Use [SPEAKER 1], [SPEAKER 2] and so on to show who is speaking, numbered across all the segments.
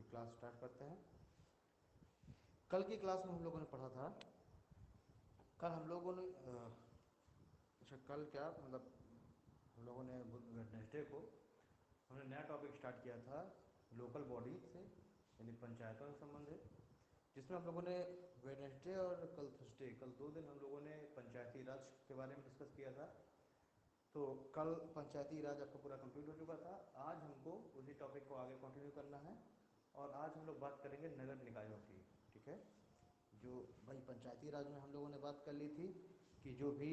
[SPEAKER 1] Class start करते हैं। कल की क्लास में हम लोगों ने पढ़ा था, कल हम लोगों ने अच्छा कल क्या मतलब हम लोगों ने वेडनेसडे को हमने नया टॉपिक स्टार्ट किया था लोकल बॉडी से, यानी पंचायतों से संबंधित, जिसमें हम लोगों ने वेडनेसडे और कल थर्सडे, कल 2 दिन हम लोगों ने पंचायती राज के बारे में डिस्कस किया था। तो कल पंचायती राज आपका पूरा कंप्लीट हो चुका था। आज हमको उसी टॉपिक को आगे कंटिन्यू करना है और आज हम लोग बात करेंगे नगर निकायों की। ठीक है, जो भाई पंचायती राज में हम लोगों ने बात कर ली थी कि जो भी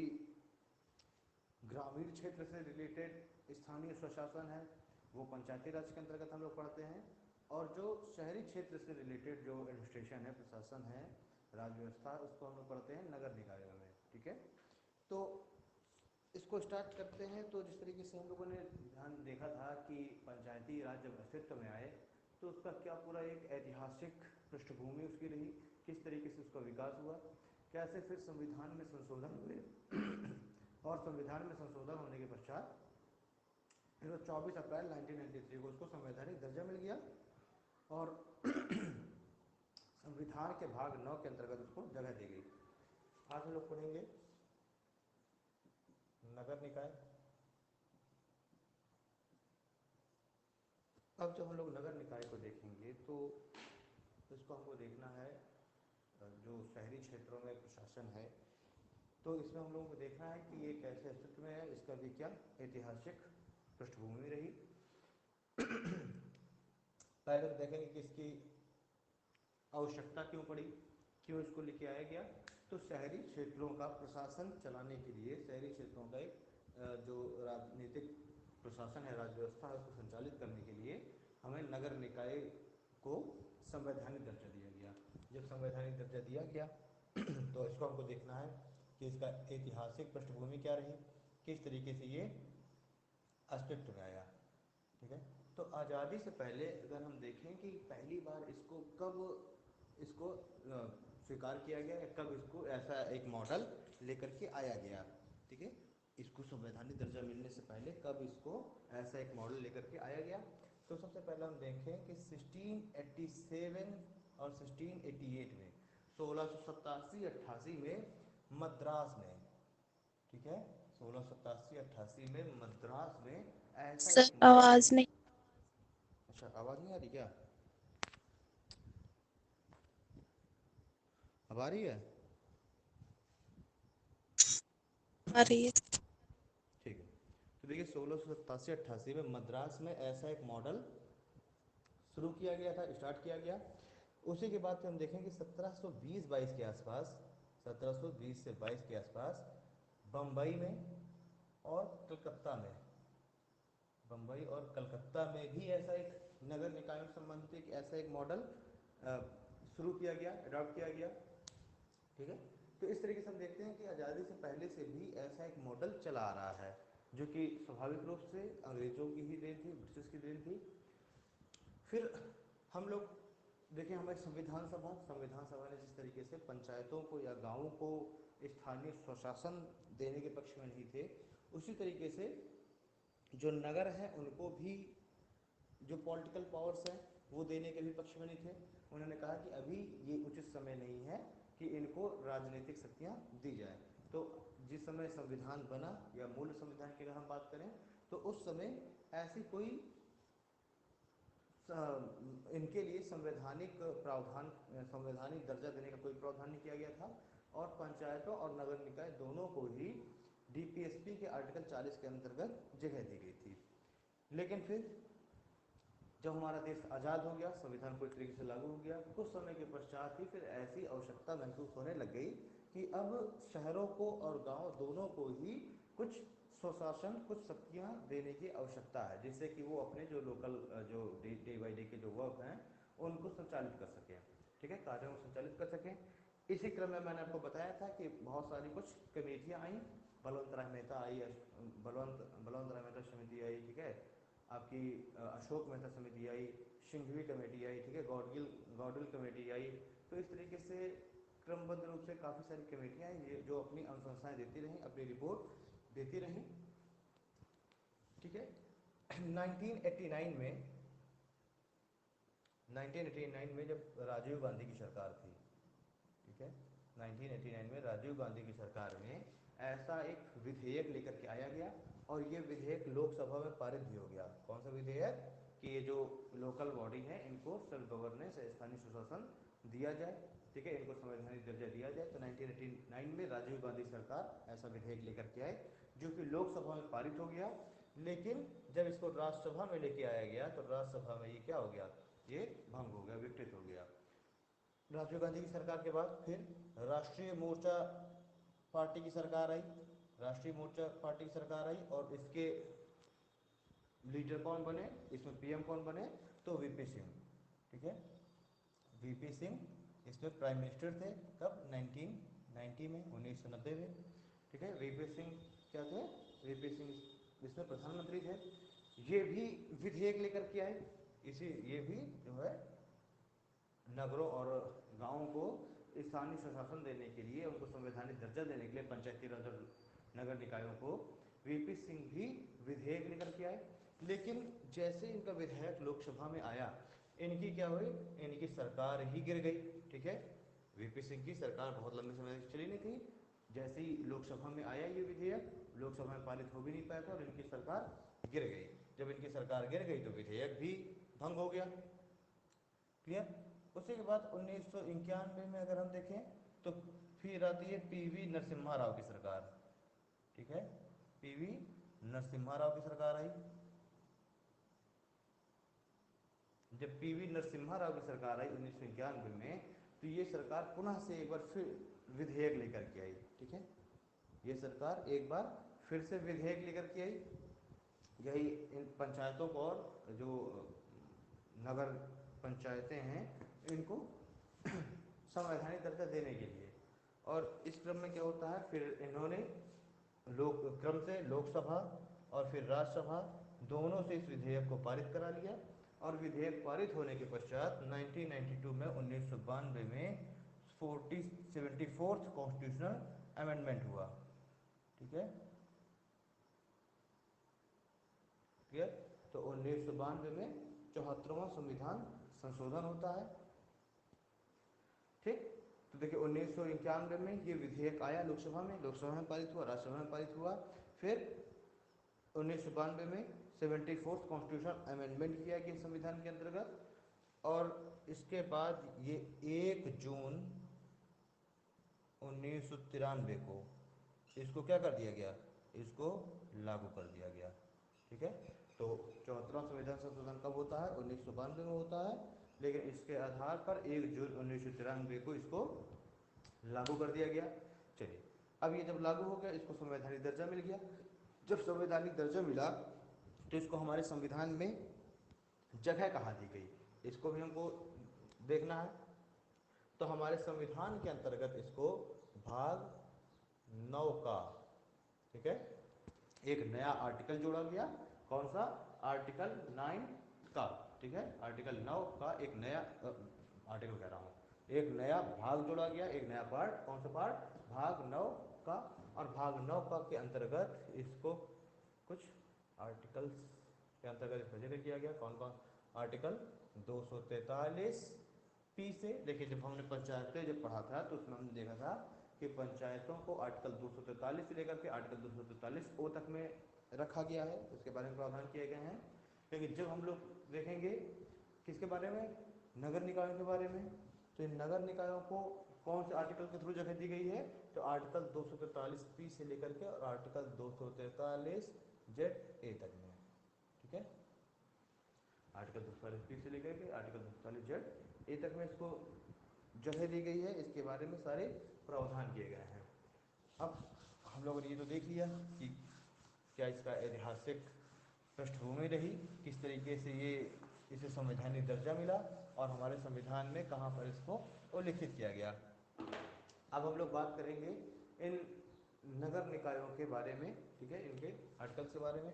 [SPEAKER 1] ग्रामीण क्षेत्र से रिलेटेड स्थानीय स्वशासन है वो पंचायती राज के अंतर्गत हम लोग पढ़ते हैं, और जो शहरी क्षेत्र से रिलेटेड जो एडमिनिस्ट्रेशन है, प्रशासन है, राज्य व्यवस्था, उसको हम लोग पढ़ते हैं नगर निकायों में। ठीक है, तो इसको स्टार्ट करते हैं। तो जिस तरीके से हम लोगों ने ध्यान देखा था कि पंचायती राज जब अस्तित्व में आए तो उसका क्या पूरा एक ऐतिहासिक पृष्ठभूमि उसकी रही, किस तरीके से उसका विकास हुआ, कैसे फिर संविधान में संशोधन हुए और संविधान में संशोधन होने के पश्चात 24 अप्रैल 1993 को उसको संवैधानिक दर्जा मिल गया और संविधान के भाग 9 के अंतर्गत उसको जगह दी गई। आज हम लोग पढ़ेंगे नगर निकाय। अब जब हम लोग नगर निकाय को देखेंगे तो इसको हमको देखना है जो शहरी क्षेत्रों में प्रशासन है, तो इसमें हम लोगों को देखना है कि ये कैसे अस्तित्व में है, इसका भी क्या ऐतिहासिक पृष्ठभूमि रही। पहले तो देखेंगे कि इसकी आवश्यकता क्यों पड़ी, क्यों इसको लेके आया गया। तो शहरी क्षेत्रों का प्रशासन चलाने के लिए, शहरी क्षेत्रों का एक जो राजनीतिक प्रशासन है, राज्य व्यवस्था है, उसको संचालित करने के लिए हमें नगर निकाय को संवैधानिक दर्जा दिया गया। जब संवैधानिक दर्जा दिया गया तो इसको हमको देखना है कि इसका ऐतिहासिक पृष्ठभूमि क्या रही, किस तरीके से ये अस्तित्व में आया। ठीक है, तो आज़ादी से पहले अगर हम देखें कि पहली बार इसको कब इसको स्वीकार किया गया या कब इसको ऐसा एक मॉडल लेकर के आया गया। ठीक है, इसको संवैधानिक दर्जा मिलने से पहले कब इसको ऐसा एक मॉडल लेकर के आया गया। तो सबसे पहले हम देखें कि 1687 और 1688 में, 1687-88 में मद्रास में, ठीक है, 1687-88 में मद्रास में ऐसा
[SPEAKER 2] सर
[SPEAKER 1] एक मॉडल।
[SPEAKER 2] आवाज नहीं
[SPEAKER 1] अच्छा, आवाज़ नहीं आ रही क्या? अब आ रही है?
[SPEAKER 2] आ रही है।
[SPEAKER 1] ठीक है, तो देखिए 1687-88 में मद्रास में ऐसा एक मॉडल शुरू किया गया था, स्टार्ट किया गया। उसी के बाद हम देखेंगे 1720-22 के आसपास, 1720 से 22 के आसपास बम्बई में और कलकत्ता में, बम्बई और कलकत्ता में भी ऐसा एक नगर निकायों से संबंधित एक ऐसा एक मॉडल शुरू किया गया, अडॉप्ट किया गया। ठीक है, तो इस तरीके से हम देखते हैं कि आज़ादी से पहले से भी ऐसा एक मॉडल चला आ रहा है, जो कि स्वाभाविक रूप से अंग्रेज़ों की ही देन थी, ब्रिटिश की देन थी। फिर हम लोग देखें हमारी संविधान सभा ने जिस तरीके से पंचायतों को या गाँवों को स्थानीय स्वशासन देने के पक्ष में नहीं थे, उसी तरीके से जो नगर हैं उनको भी जो पॉलिटिकल पावर्स हैं वो देने के भी पक्ष में नहीं थे। उन्होंने कहा कि अभी ये उचित समय नहीं है कि इनको राजनीतिक शक्तियाँ दी जाए। तो जिस समय संविधान बना या मूल संविधान की अगर हम बात करें तो उस समय ऐसी कोई इनके लिए संवैधानिक प्रावधान, संवैधानिक दर्जा देने का कोई प्रावधान नहीं किया गया था, और पंचायतों और नगर निकाय दोनों को ही डीपीएसपी के आर्टिकल 40 के अंतर्गत जगह दी गई थी। लेकिन फिर जब हमारा देश आज़ाद हो गया, संविधान पूरी तरीके से लागू हो गया, कुछ समय के पश्चात ही फिर ऐसी आवश्यकता महसूस होने लग गई कि अब शहरों को और गांव दोनों को ही कुछ स्वशासन, कुछ शक्तियां देने की आवश्यकता है, जिससे कि वो अपने जो लोकल जो डे बाई डे के जो वर्क हैं उनको संचालित कर सकें। ठीक है, कार्यों को संचालित कर सकें। इसी क्रम में मैंने आपको बताया था कि बहुत सारी कुछ कमेटियाँ आई, बलवंत राय मेहता आई, बलवंत राय मेहता समिति आई, ठीक है, आपकी अशोक मेहता समिति आई, सिंघवी कमेटी आई, ठीक है, गौडगिल कमेटी आई। तो इस तरीके से क्रमबद्ध रूप से काफ़ी सारी कमेटियाँ आई जो अपनी अनुशंसाएं देती रहीं, अपनी रिपोर्ट देती रहीं। ठीक है, 1989 में 1989 में जब राजीव गांधी की सरकार थी, ठीक है, 1989 में राजीव गांधी की सरकार में ऐसा एक विधेयक लेकर के आया गया और ये विधेयक लोकसभा में पारित भी हो गया। कौन सा विधेयक? कि ये जो लोकल बॉडी है इनको सेल्फ गवर्नेंस, स्थानीय सुशासन दिया जाए, ठीक है, इनको संवैधानिक दर्जा दिया जाए। तो 1989 में राजीव गांधी सरकार ऐसा विधेयक लेकर के आए जो कि लोकसभा में पारित हो गया, लेकिन जब इसको राज्यसभा में लेके आया गया तो राज्यसभा में ये क्या हो गया? ये भंग हो गया, विकृत हो गया। राजीव गांधी की सरकार के बाद फिर राष्ट्रीय मोर्चा पार्टी की सरकार आई, राष्ट्रीय मोर्चा पार्टी की सरकार आई और इसके लीडर कौन बने, इसमें पीएम कौन बने? तो वीपी सिंह, ठीक है, वीपी सिंह इसमें प्राइम मिनिस्टर थे। कब? 1990 में, 1990 में, ठीक है। वीपी सिंह क्या थे? वीपी सिंह इसमें प्रधानमंत्री थे। ये भी विधेयक लेकर के आए, ये भी जो है नगरों और गांवों को स्थानीय प्रशासन देने के लिए, उनको संवैधानिक दर्जा देने के लिए, पंचायती राज और नगर निकायों को वीपी सिंह भी विधेयक लेकर के आए। लेकिन जैसे इनका विधेयक लोकसभा में आया, इनकी क्या हुई? इनकी सरकार ही गिर गई, ठीक है। वीपी सिंह की सरकार बहुत लंबे समय तक चली नहीं थी। जैसे ही लोकसभा में आया ये विधेयक, लोकसभा में पारित हो भी नहीं पाया था और इनकी सरकार गिर गई। जब इनकी सरकार गिर गई तो विधेयक भी भंग हो गया। क्लियर? उसी के बाद 1991 में अगर हम देखें तो फिर आती है पीवी नरसिम्हा राव की सरकार, ठीक है, पीवी नरसिम्हा राव की सरकार आई। जब पीवी नरसिम्हा राव की सरकार आई 1991 में, तो ये सरकार पुनः से एक बार फिर विधेयक लेकर के आई, ठीक है। ये सरकार एक बार फिर से विधेयक लेकर के आई, यही इन पंचायतों को और जो नगर पंचायतें हैं इनको संवैधानिक दर्जा देने के लिए। और इस क्रम में क्या होता है, फिर इन्होंने क्रम से लोकसभा और फिर राज्यसभा दोनों से इस विधेयक को पारित करा लिया। और विधेयक पारित होने के पश्चात 1992 में 1992 में 74th कॉन्स्टिट्यूशनल अमेंडमेंट हुआ, ठीक है, क्लियर। तो 1992 में 74वां संविधान संशोधन होता है, ठीक। तो देखिए 1991 में ये विधेयक आया लोकसभा में पारित हुआ, राज्यसभा में पारित हुआ। फिर 1992 में 74th कॉन्स्टिट्यूशनल अमेंडमेंट किया गया संविधान के अंतर्गत। और इसके बाद ये 1 जून 1993 को इसको क्या कर दिया गया? इसको लागू कर दिया गया, ठीक है। तो 74वां संविधान संशोधन कब होता है? 1992 में होता है, लेकिन इसके आधार पर 1 जून 1993 को इसको लागू कर दिया गया। चलिए, अब ये जब लागू हो गया, इसको संवैधानिक दर्जा मिल गया। जब संवैधानिक दर्जा मिला तो इसको हमारे संविधान में जगह कहाँ दी गई, इसको भी हमको देखना है। तो हमारे संविधान के अंतर्गत इसको भाग 9 का, ठीक है, एक नया आर्टिकल जोड़ा गया। कौन सा? आर्टिकल 9 का, ठीक है, आर्टिकल 9 का एक नया आर्टिकल कह रहा हूँ, एक नया भाग जोड़ा गया, एक नया पार्ट। कौन सा पार्ट? भाग 9 का। और भाग 9 का के अंतर्गत इसको कुछ आर्टिकल्स के अंतर्गत इसको जिक्र किया गया। कौन कौन? आर्टिकल 243 पी से। देखिए जब हमने पंचायतें जब पढ़ा था तो उसमें हमने देखा था कि पंचायतों को आर्टिकल 243 से लेकर के आर्टिकल 243 ओ तक में रखा गया है, उसके बारे में प्रावधान किए गए हैं। लेकिन जब हम लोग देखेंगे किसके बारे में? नगर निकायों के बारे में, तो इन नगर निकायों को कौन से आर्टिकल के थ्रू जगह दी गई है? तो आर्टिकल 243 पी से लेकर के और आर्टिकल 243 जेड ए तक में, ठीक है। आर्टिकल 243 पी से लेकर के आर्टिकल 243 जेड ए तक में इसको जगह दी गई है, इसके बारे में सारे प्रावधान किए गए हैं। अब हम लोगों ने ये तो देख लिया कि क्या इसका ऐतिहासिक पृष्ठभूमि रही, किस तरीके से ये इसे संवैधानिक दर्जा मिला और हमारे संविधान में कहाँ पर इसको उल्लिखित किया गया। अब हम लोग बात करेंगे इन नगर निकायों के बारे में, ठीक है, इनके आर्टिकल के बारे में।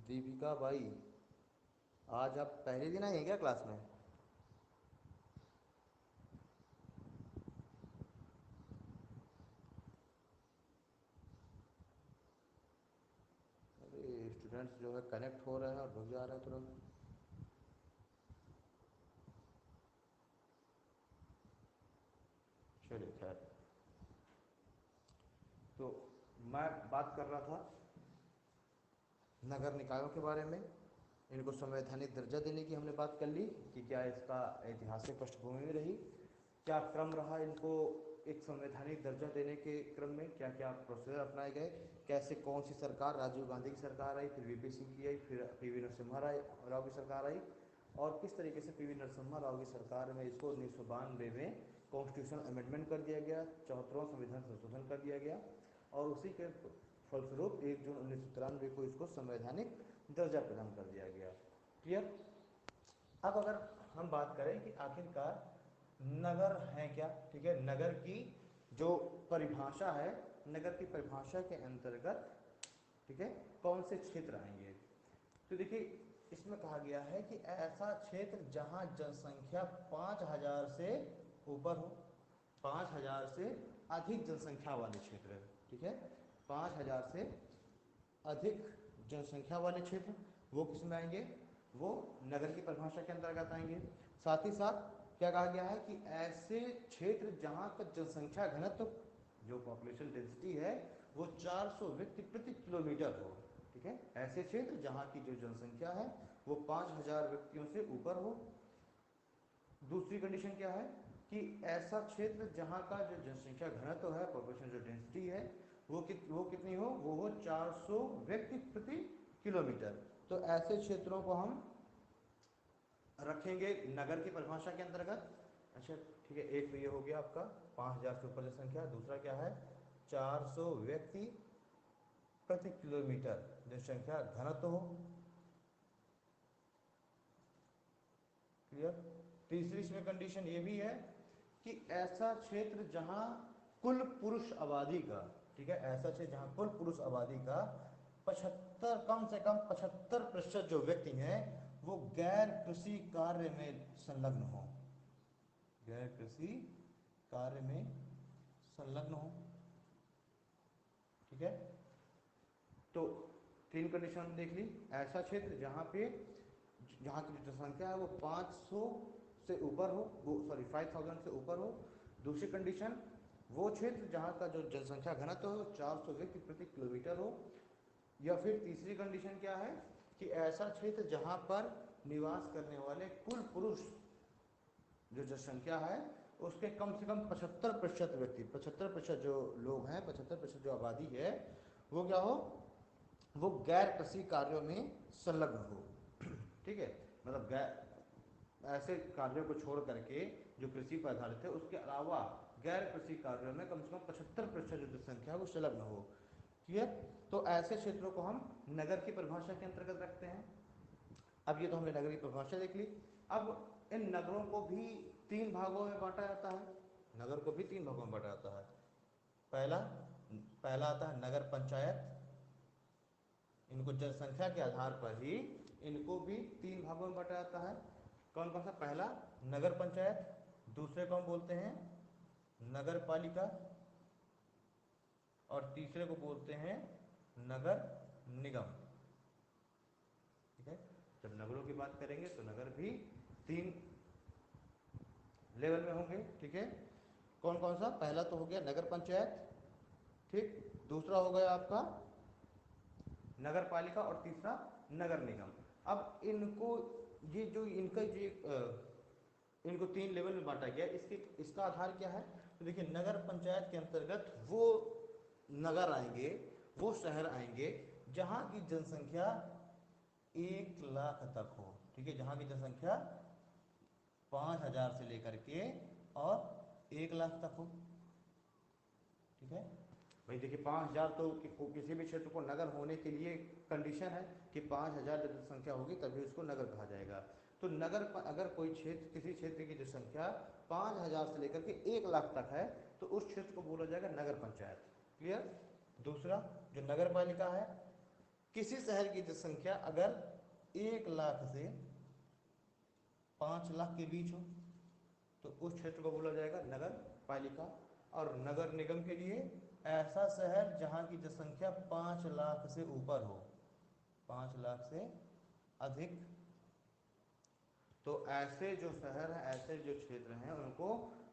[SPEAKER 1] दीपिका बाई, आज आप पहले दिन आई हैं क्या क्लास में? अरे स्टूडेंट्स जो है कनेक्ट हो रहे हैं और रुक जा रहे हैं तुरंत। चलिए खैर, तो मैं बात कर रहा था नगर निकायों के बारे में। इनको संवैधानिक दर्जा देने की हमने बात कर ली कि क्या इसका ऐतिहासिक पृष्ठभूमि में रही, क्या क्रम रहा इनको एक संवैधानिक दर्जा देने के क्रम में, क्या क्या प्रोसीजर अपनाए गए, कैसे कौन सी सरकार, राजीव गांधी की सरकार आई, फिर वीपी सिंह की आई, फिर पीवी नरसिम्हा राव की सरकार आई, और किस तरीके से पीवी नरसिम्हा राव की सरकार में इसको 1992 में कॉन्स्टिट्यूशन अमेंडमेंट कर दिया गया, 74वां संविधान संशोधन कर दिया गया, और उसी के फलस्वरूप 1 जून 1993 को इसको संवैधानिक दर्जा प्रदान कर दिया गया। क्लियर? अब अगर हम बात करें कि आखिरकार नगर है क्या, ठीक है, नगर की जो परिभाषा है, नगर की परिभाषा के अंतर्गत, ठीक है, कौन से क्षेत्र आएंगे? तो देखिए इसमें कहा गया है कि ऐसा क्षेत्र जहां जनसंख्या 5000 से ऊपर हो, 5000 से अधिक जनसंख्या वाले क्षेत्र, ठीक है, 5000 से अधिक जनसंख्या वाले क्षेत्र वो किस में आएंगे? वो नगर की परिभाषा के अंतर्गत आएंगे। साथ ही साथ क्या कहा गया है कि ऐसे क्षेत्र जहां का जनसंख्या घनत्व, जो पॉपुलेशन डेंसिटी है, वो 400 व्यक्ति प्रति किलोमीटर हो, ठीक है, ऐसे क्षेत्र जहां की जो जनसंख्या है वो 5000 व्यक्तियों से ऊपर हो। दूसरी कंडीशन क्या है कि ऐसा क्षेत्र जहां का जो जनसंख्या घनत्व है, पॉपुलेशन जो डेंसिटी है, वो कितनी हो? वो हो 400 व्यक्ति प्रति किलोमीटर। तो ऐसे क्षेत्रों को हम रखेंगे नगर की परिभाषा के अंतर्गत। अच्छा ठीक है, एक तो ये हो गया आपका 5000 से ऊपर जनसंख्या, दूसरा क्या है? 400 व्यक्ति प्रति किलोमीटर जनसंख्या घनत्व हो। क्लियर? तीसरी इसमें कंडीशन ये भी है कि ऐसा क्षेत्र जहां कुल पुरुष आबादी का, ठीक है, ऐसा क्षेत्र जहां कुल पुरुष आबादी का 75, कम से कम 75% जो व्यक्ति हैं वो गैर कृषि कार्य में संलग्न हो, गैर कृषि कार्य में संलग्न हो, ठीक है। तो तीन कंडीशन हमने देख ली। ऐसा क्षेत्र जहां पे, जहाँ की जो जनसंख्या है वो 500 से ऊपर हो, वो सॉरी 5000 से ऊपर हो। दूसरी कंडीशन, वो क्षेत्र जहाँ का जो जनसंख्या घनत्व हो 400 व्यक्ति प्रति किलोमीटर हो। या फिर तीसरी कंडीशन क्या है कि ऐसा क्षेत्र जहाँ पर निवास करने वाले कुल पुरुष जो जनसंख्या है उसके कम से कम 75% व्यक्ति, 75% जो लोग हैं, 75% जो आबादी है, वो क्या हो? वो गैर कृषि कार्यों में संलग्न हो, ठीक है। मतलब ऐसे कार्यों को छोड़ करके जो कृषि पर आधारित है, उसके अलावा गैर कृषि कार्यों में कम से कम 75% जो जनसंख्या है वो संलग्न हो। क्लियर? तो ऐसे क्षेत्रों को हम नगर की परिभाषा के अंतर्गत रखते हैं। अब ये तो हमने नगर की परिभाषा देख ली। अब इन नगरों को भी 3 भागों में बांटा जाता है। नगर को भी 3 भागों में बांटा जाता है। पहला पहला आता है नगर पंचायत। इनको जनसंख्या के आधार पर ही इनको भी 3 भागों में बांटा जाता है। कौन कौन सा? पहला नगर पंचायत, दूसरे को हम बोलते हैं नगर पालिका, और तीसरे को बोलते हैं नगर निगम, ठीक है। जब नगरों की बात करेंगे तो नगर भी 3 लेवल में होंगे, ठीक है। कौन कौन सा? पहला तो हो गया नगर पंचायत, ठीक, दूसरा हो गया आपका नगर पालिका, और तीसरा नगर निगम। अब इनको ये जो इनका जो इनको 3 लेवल में बांटा गया, इसका आधार क्या है? तो देखिए नगर पंचायत के अंतर्गत वो नगर आएंगे, वो शहर आएंगे जहाँ की जनसंख्या 1 लाख तक हो, ठीक है, जहाँ की जनसंख्या 5000 से लेकर के और 1 लाख तक हो, ठीक है। भाई देखिए 5000 तो किसी भी क्षेत्र को नगर होने के लिए कंडीशन है कि 5000 जनसंख्या होगी तभी उसको नगर कहा जाएगा। तो नगर अगर कोई क्षेत्र, किसी क्षेत्र की जनसंख्या 5000 से लेकर के 1 लाख तक है तो उस क्षेत्र को बोला जाएगा नगर पंचायत। क्लियर? दूसरा जो नगर पालिका है, किसी शहर की जनसंख्या अगर 1 लाख से 5 लाख के बीच हो तो उस क्षेत्र को बोला जाएगा नगर पालिका। और नगर निगम के लिए ऐसा शहर जहां की जनसंख्या 5 लाख से ऊपर हो, 5 लाख से अधिक। तो ऐसे जो शहर हैं, ऐसे जो क्षेत्र हैं, उनको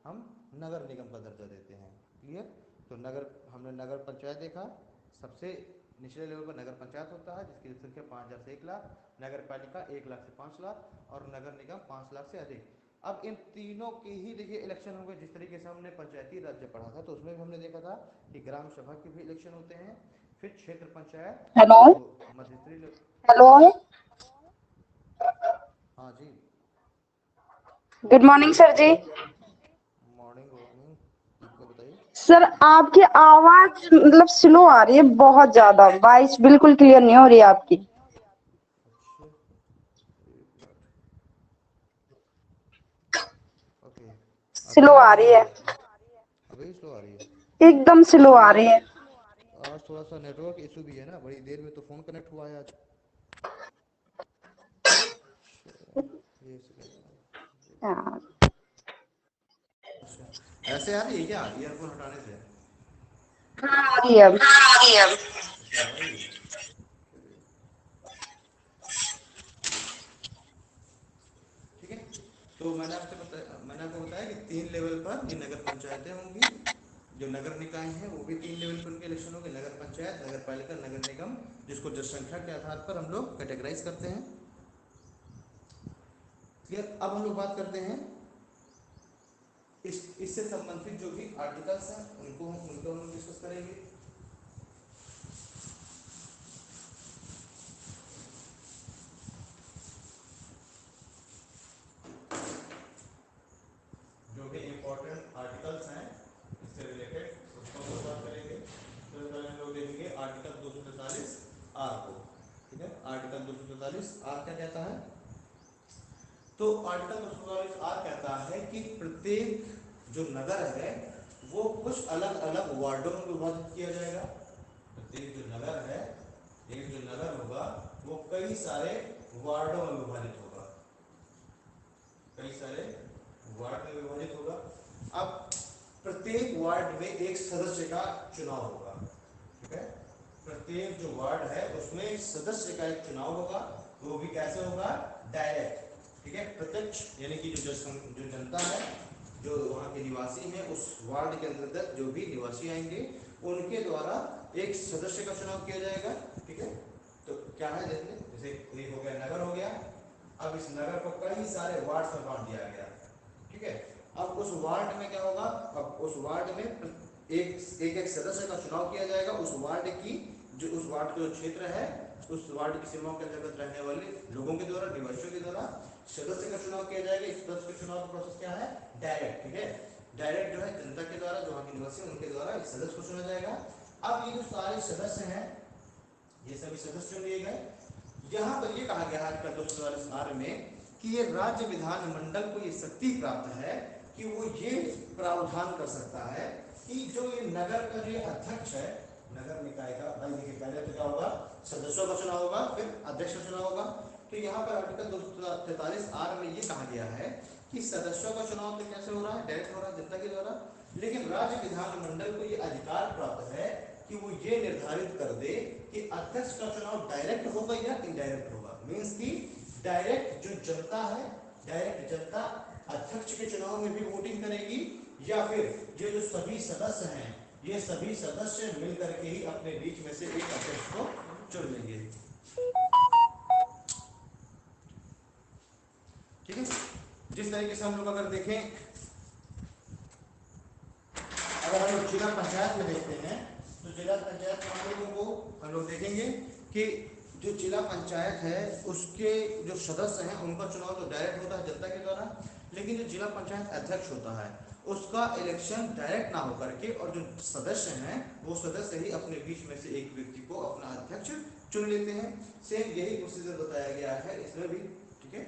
[SPEAKER 1] हम नगर निगम का दर्जा देते हैं। क्लियर? तो नगर, हमने नगर पंचायत देखा, सबसे निचले लेवल पर नगर पंचायत होता है जिसकी जनसंख्या 5,000 से 1 लाख, नगर पालिका 1 लाख से 5 लाख, और नगर निगम 5 लाख से अधिक। अब इन तीनों के ही देखिए इलेक्शन होंगे। जिस तरीके से हमने पंचायती राज्य पढ़ा था तो उसमें भी हमने देखा था कि ग्राम सभा के भी इलेक्शन होते हैं, फिर क्षेत्र पंचायत,
[SPEAKER 3] हेलो
[SPEAKER 1] जो मध्यस्तरीय
[SPEAKER 3] हेलो।
[SPEAKER 1] हाँ जी,
[SPEAKER 3] गुड मॉर्निंग सर जी।
[SPEAKER 1] मॉर्निंग मॉर्निंग, बताइए।
[SPEAKER 3] सर आपकी आवाज मतलब स्लो आ रही है, बहुत ज्यादा वॉइस बिल्कुल क्लियर नहीं हो रही है आपकी।
[SPEAKER 1] अच्छा, एक मिनट, ओके। अभी
[SPEAKER 3] स्लो
[SPEAKER 1] आ
[SPEAKER 3] आ
[SPEAKER 1] रही
[SPEAKER 3] रही
[SPEAKER 1] है?
[SPEAKER 3] है,
[SPEAKER 1] अभी स्लो आ रही है?
[SPEAKER 3] एकदम स्लो आ रही है।
[SPEAKER 1] आज थोड़ा सा नेटवर्क इशू भी है ना, बड़ी देर में तो फ़ोन कनेक्ट हुआ है आज। ये
[SPEAKER 3] हाँ,
[SPEAKER 1] अच्छा, ऐसे आ रही है क्या ईयरफोन हटाने से?
[SPEAKER 3] आ रही है अब।
[SPEAKER 1] अच्छा, आ रही है। ठीक है, तो मैंने आपको बताया कि 3 लेवल पर ये नगर पंचायतें होंगी। जो नगर निकाय हैं वो भी 3 लेवल पर उनके इलेक्शन होंगे, नगर पंचायत, नगर पालिका, नगर निगम, जिसको जनसंख्या के आधार पर हम लोग कैटेगराइज करते हैं। क्लियर? अब हम लोग बात करते हैं इससे संबंधित जो भी आर्टिकल्स हैं उनको हम लोग डिस्कस करेंगे। जो भी इम्पोर्टेंट आर्टिकल्स हैं इससे रिलेटेड उसको हम लोग बात करेंगे। तो पहले हम लोग देखेंगे आर्टिकल 243 आर को। ठीक है, आर्टिकल 243 आर क्या कहता है? तो आर्टिकल 243 आर कहता है कि प्रत्येक जो नगर है वो कुछ अलग अलग वार्डों में विभाजित किया जाएगा। प्रत्येक जो नगर है, एक जो नगर होगा वो कई सारे वार्डों में विभाजित होगा, कई सारे वार्ड में विभाजित होगा। अब प्रत्येक वार्ड में एक सदस्य का चुनाव होगा। ठीक है, प्रत्येक जो वार्ड है उसमें सदस्य का एक चुनाव होगा, वो भी कैसे होगा? डायरेक्ट। ठीक है, प्रत्यक्ष, यानी कि जो जनता है, जो वहाँ के निवासी हैं, उस वार्ड के अंतर्गत जो भी निवासी आएंगे उनके द्वारा एक सदस्य का चुनाव किया जाएगा। ठीक है, तो क्या है देखिए, जैसे एक हो गया नगर हो गया, अब इस नगर को कई सारे वार्ड में बांट दिया गया। ठीक है, अब उस वार्ड में क्या होगा? अब उस वार्ड में एक सदस्य का चुनाव किया जाएगा। उस वार्ड की जो उस वार्ड का जो क्षेत्र है, उस वार्ड की सीमाओं के अंतर्गत रहने वाले लोगों के द्वारा, निवासियों के द्वारा सदस्य का चुनाव किया जाएगा। इस सदस्य के चुनाव का प्रोसेस क्या है? डायरेक्ट। ठीक है, डायरेक्ट जो है जनता के द्वारा, जो वहाँ के निवासी उनके द्वारा इस सदस्य को चुना जाएगा। अब ये जो सारे सदस्य हैं, ये सभी सदस्य चुन लिए गए। यहाँ पर ये कहा गया है आर्टिकल 244 आर में कि ये राज्य विधानमंडल को ये शक्ति प्राप्त है कि वो ये प्रावधान कर सकता है कि जो ये नगर का जो अध्यक्ष है, नगर निकाय का, भाई देखिए पहले तो क्या होगा? सदस्यों का चुनाव होगा, फिर अध्यक्ष का चुनाव होगा। तो यहाँ पर आर्टिकल 243 आर में ये कहा गया है कि सदस्यों का चुनाव तो कैसे हो रहा है? डायरेक्ट हो रहा है, जनता के द्वारा। लेकिन राज्य विधानमंडल को ये अधिकार प्राप्त है कि वो ये निर्धारित कर दे कि अध्यक्ष का चुनाव डायरेक्ट होगा या इनडायरेक्ट होगा। मींस कि डायरेक्ट जो जनता है, डायरेक्ट जनता अध्यक्ष के चुनाव में भी वोटिंग करेगी, या फिर ये जो सभी सदस्य हैं, ये सभी सदस्य मिलकर के ही अपने बीच में से एक अध्यक्ष को चुन लेंगे। ठीक है, जिस तरीके से हम लोग अगर देखें, अगर हम लोग जिला पंचायत में देखते हैं तो जिला पंचायत में हम लोग देखेंगे कि जो जिला पंचायत है उसके जो सदस्य हैं उनका चुनाव तो डायरेक्ट होता है जनता के द्वारा, लेकिन जो जिला पंचायत अध्यक्ष होता है उसका इलेक्शन डायरेक्ट ना होकर के, और जो सदस्य हैं वो सदस्य ही अपने बीच में से एक व्यक्ति को अपना अध्यक्ष चुन लेते हैं। सेम यही प्रोसीजर बताया गया है इसमें भी। ठीक है,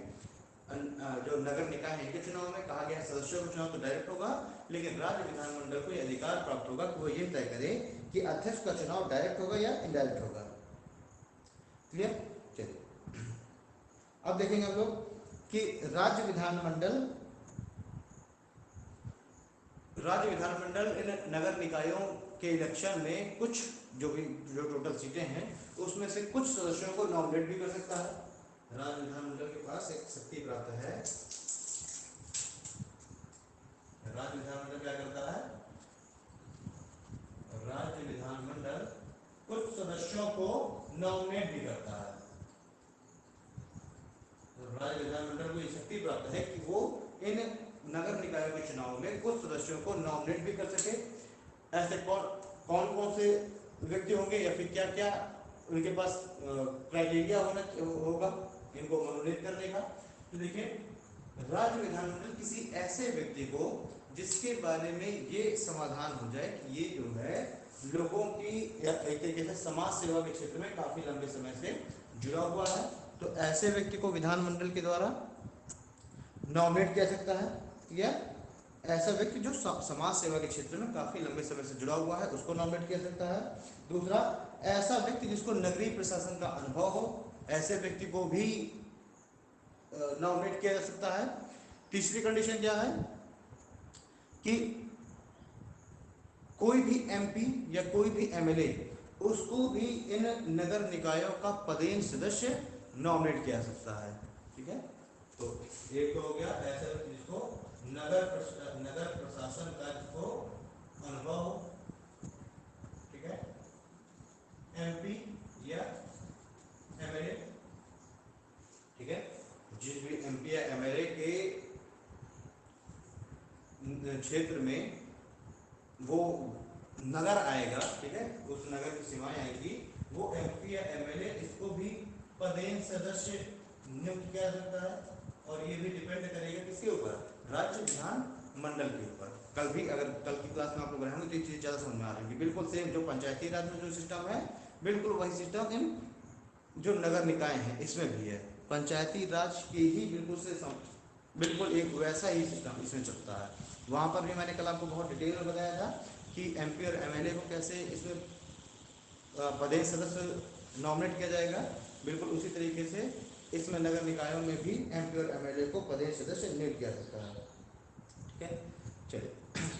[SPEAKER 1] जो नगर निकाय है इनके चुनाव में कहा गया सदस्यों का चुनाव तो डायरेक्ट होगा, लेकिन राज्य विधानमंडल को यह अधिकार प्राप्त होगा कि वो ये तय करे कि अध्यक्ष का चुनाव डायरेक्ट होगा या इनडायरेक्ट होगा। क्लियर? चलिए अब देखेंगे हम लोग कि राज्य विधानमंडल इन नगर निकायों के इलेक्शन में कुछ जो टोटल सीटें हैं उसमें से कुछ सदस्यों को नॉमिनेट भी कर सकता है। राज्य विधानमंडल के पास एक शक्ति प्राप्त है। राज्य विधानमंडल क्या करता है? राज्य विधानमंडल कुछ सदस्यों को नॉमिनेट भी करता है। तो राज्य विधानमंडल को ये शक्ति प्राप्त है कि वो इन नगर निकायों के चुनाव में कुछ सदस्यों को नॉमिनेट भी कर सके। ऐसे कौन कौन से व्यक्ति होंगे या फिर क्या क्या उनके पास क्राइटेरिया होगा इनको मनोनीत करने का। तो देखिए, राज्य विधानमंडल किसी ऐसे व्यक्ति को जिसके बारे में ये समाधान हो जाए कि ये जो है लोगों की या एक तरीके से समाज सेवा के क्षेत्र में काफी लंबे समय से जुड़ा हुआ है, तो ऐसे व्यक्ति को विधानमंडल के द्वारा नॉमिनेट किया सकता है, या ऐसा व्यक्ति जो समाज सेवा के क्षेत्र में काफी लंबे समय से जुड़ा हुआ है उसको नॉमिनेट किया सकता है। दूसरा, ऐसा व्यक्ति जिसको नगरीय प्रशासन का अनुभव हो, ऐसे व्यक्ति को भी नॉमिनेट किया जा सकता है। तीसरी कंडीशन क्या है कि कोई भी एमपी या कोई भी एमएलए उसको भी इन नगर निकायों का पदेन सदस्य नॉमिनेट किया जा सकता है। ठीक है, तो एक तो हो गया ऐसा व्यक्ति जिसको नगर प्रशासन कार्य को अनुभव हो, ठीक है, एमपी या एमएलए, ठीक है, जिस भी एमपी या एमएलए के क्षेत्र में वो नगर आएगा, ठीक है, उस नगर की सीमाएं आएगी, वो एमपी या एमएलए इसको भी पदेन सदस्य नियुक्त किया जाता है। और ये भी डिपेंड करेगा किसके ऊपर? राज्य विधान मंडल के ऊपर। कल की क्लास में आप लोग रहेंगे तो ये चीज ज्यादा समझ में आ रही है। बिल्कुल सेम जो पंचायती राज में जो सिस्टम है बिल्कुल वही सिस्टम इन जो नगर निकाय हैं इसमें भी है। पंचायती राज के ही बिल्कुल एक वैसा ही सिस्टम इसमें चलता है। वहां पर भी मैंने कल आपको बहुत डिटेल में बताया था कि एमपी और एमएलए को कैसे इसमें पदेन सदस्य नॉमिनेट किया जाएगा। बिल्कुल उसी तरीके से इसमें नगर निकायों में भी एमपी और एमएलए को पदेन सदस्य नियुक्त किया जाता है। ठीक है, चलिए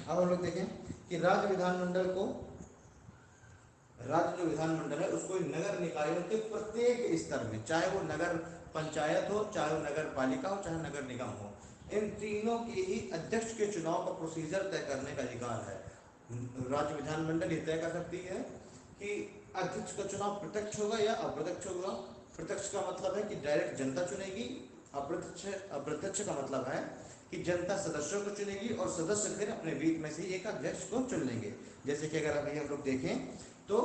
[SPEAKER 1] अब हम लोग देखें कि राज्य जो विधानमंडल है उसको नगर निकायों के प्रत्येक स्तर में, चाहे वो नगर पंचायत हो, चाहे वो नगर पालिका हो, चाहे नगर निगम हो, इन तीनों के ही अध्यक्ष के चुनाव का प्रोसीजर तय करने का अधिकार है। राज्य विधानमंडल ये तय कर सकती है कि अध्यक्ष का चुनाव प्रत्यक्ष होगा या अप्रत्यक्ष होगा। प्रत्यक्ष का मतलब है कि डायरेक्ट जनता चुनेगी, अप्रत्यक्ष का मतलब है कि जनता सदस्यों को चुनेगी और सदस्य फिर अपने बीच में से एक अध्यक्ष को चुन लेंगे। जैसे कि अगर अभी हम लोग देखें तो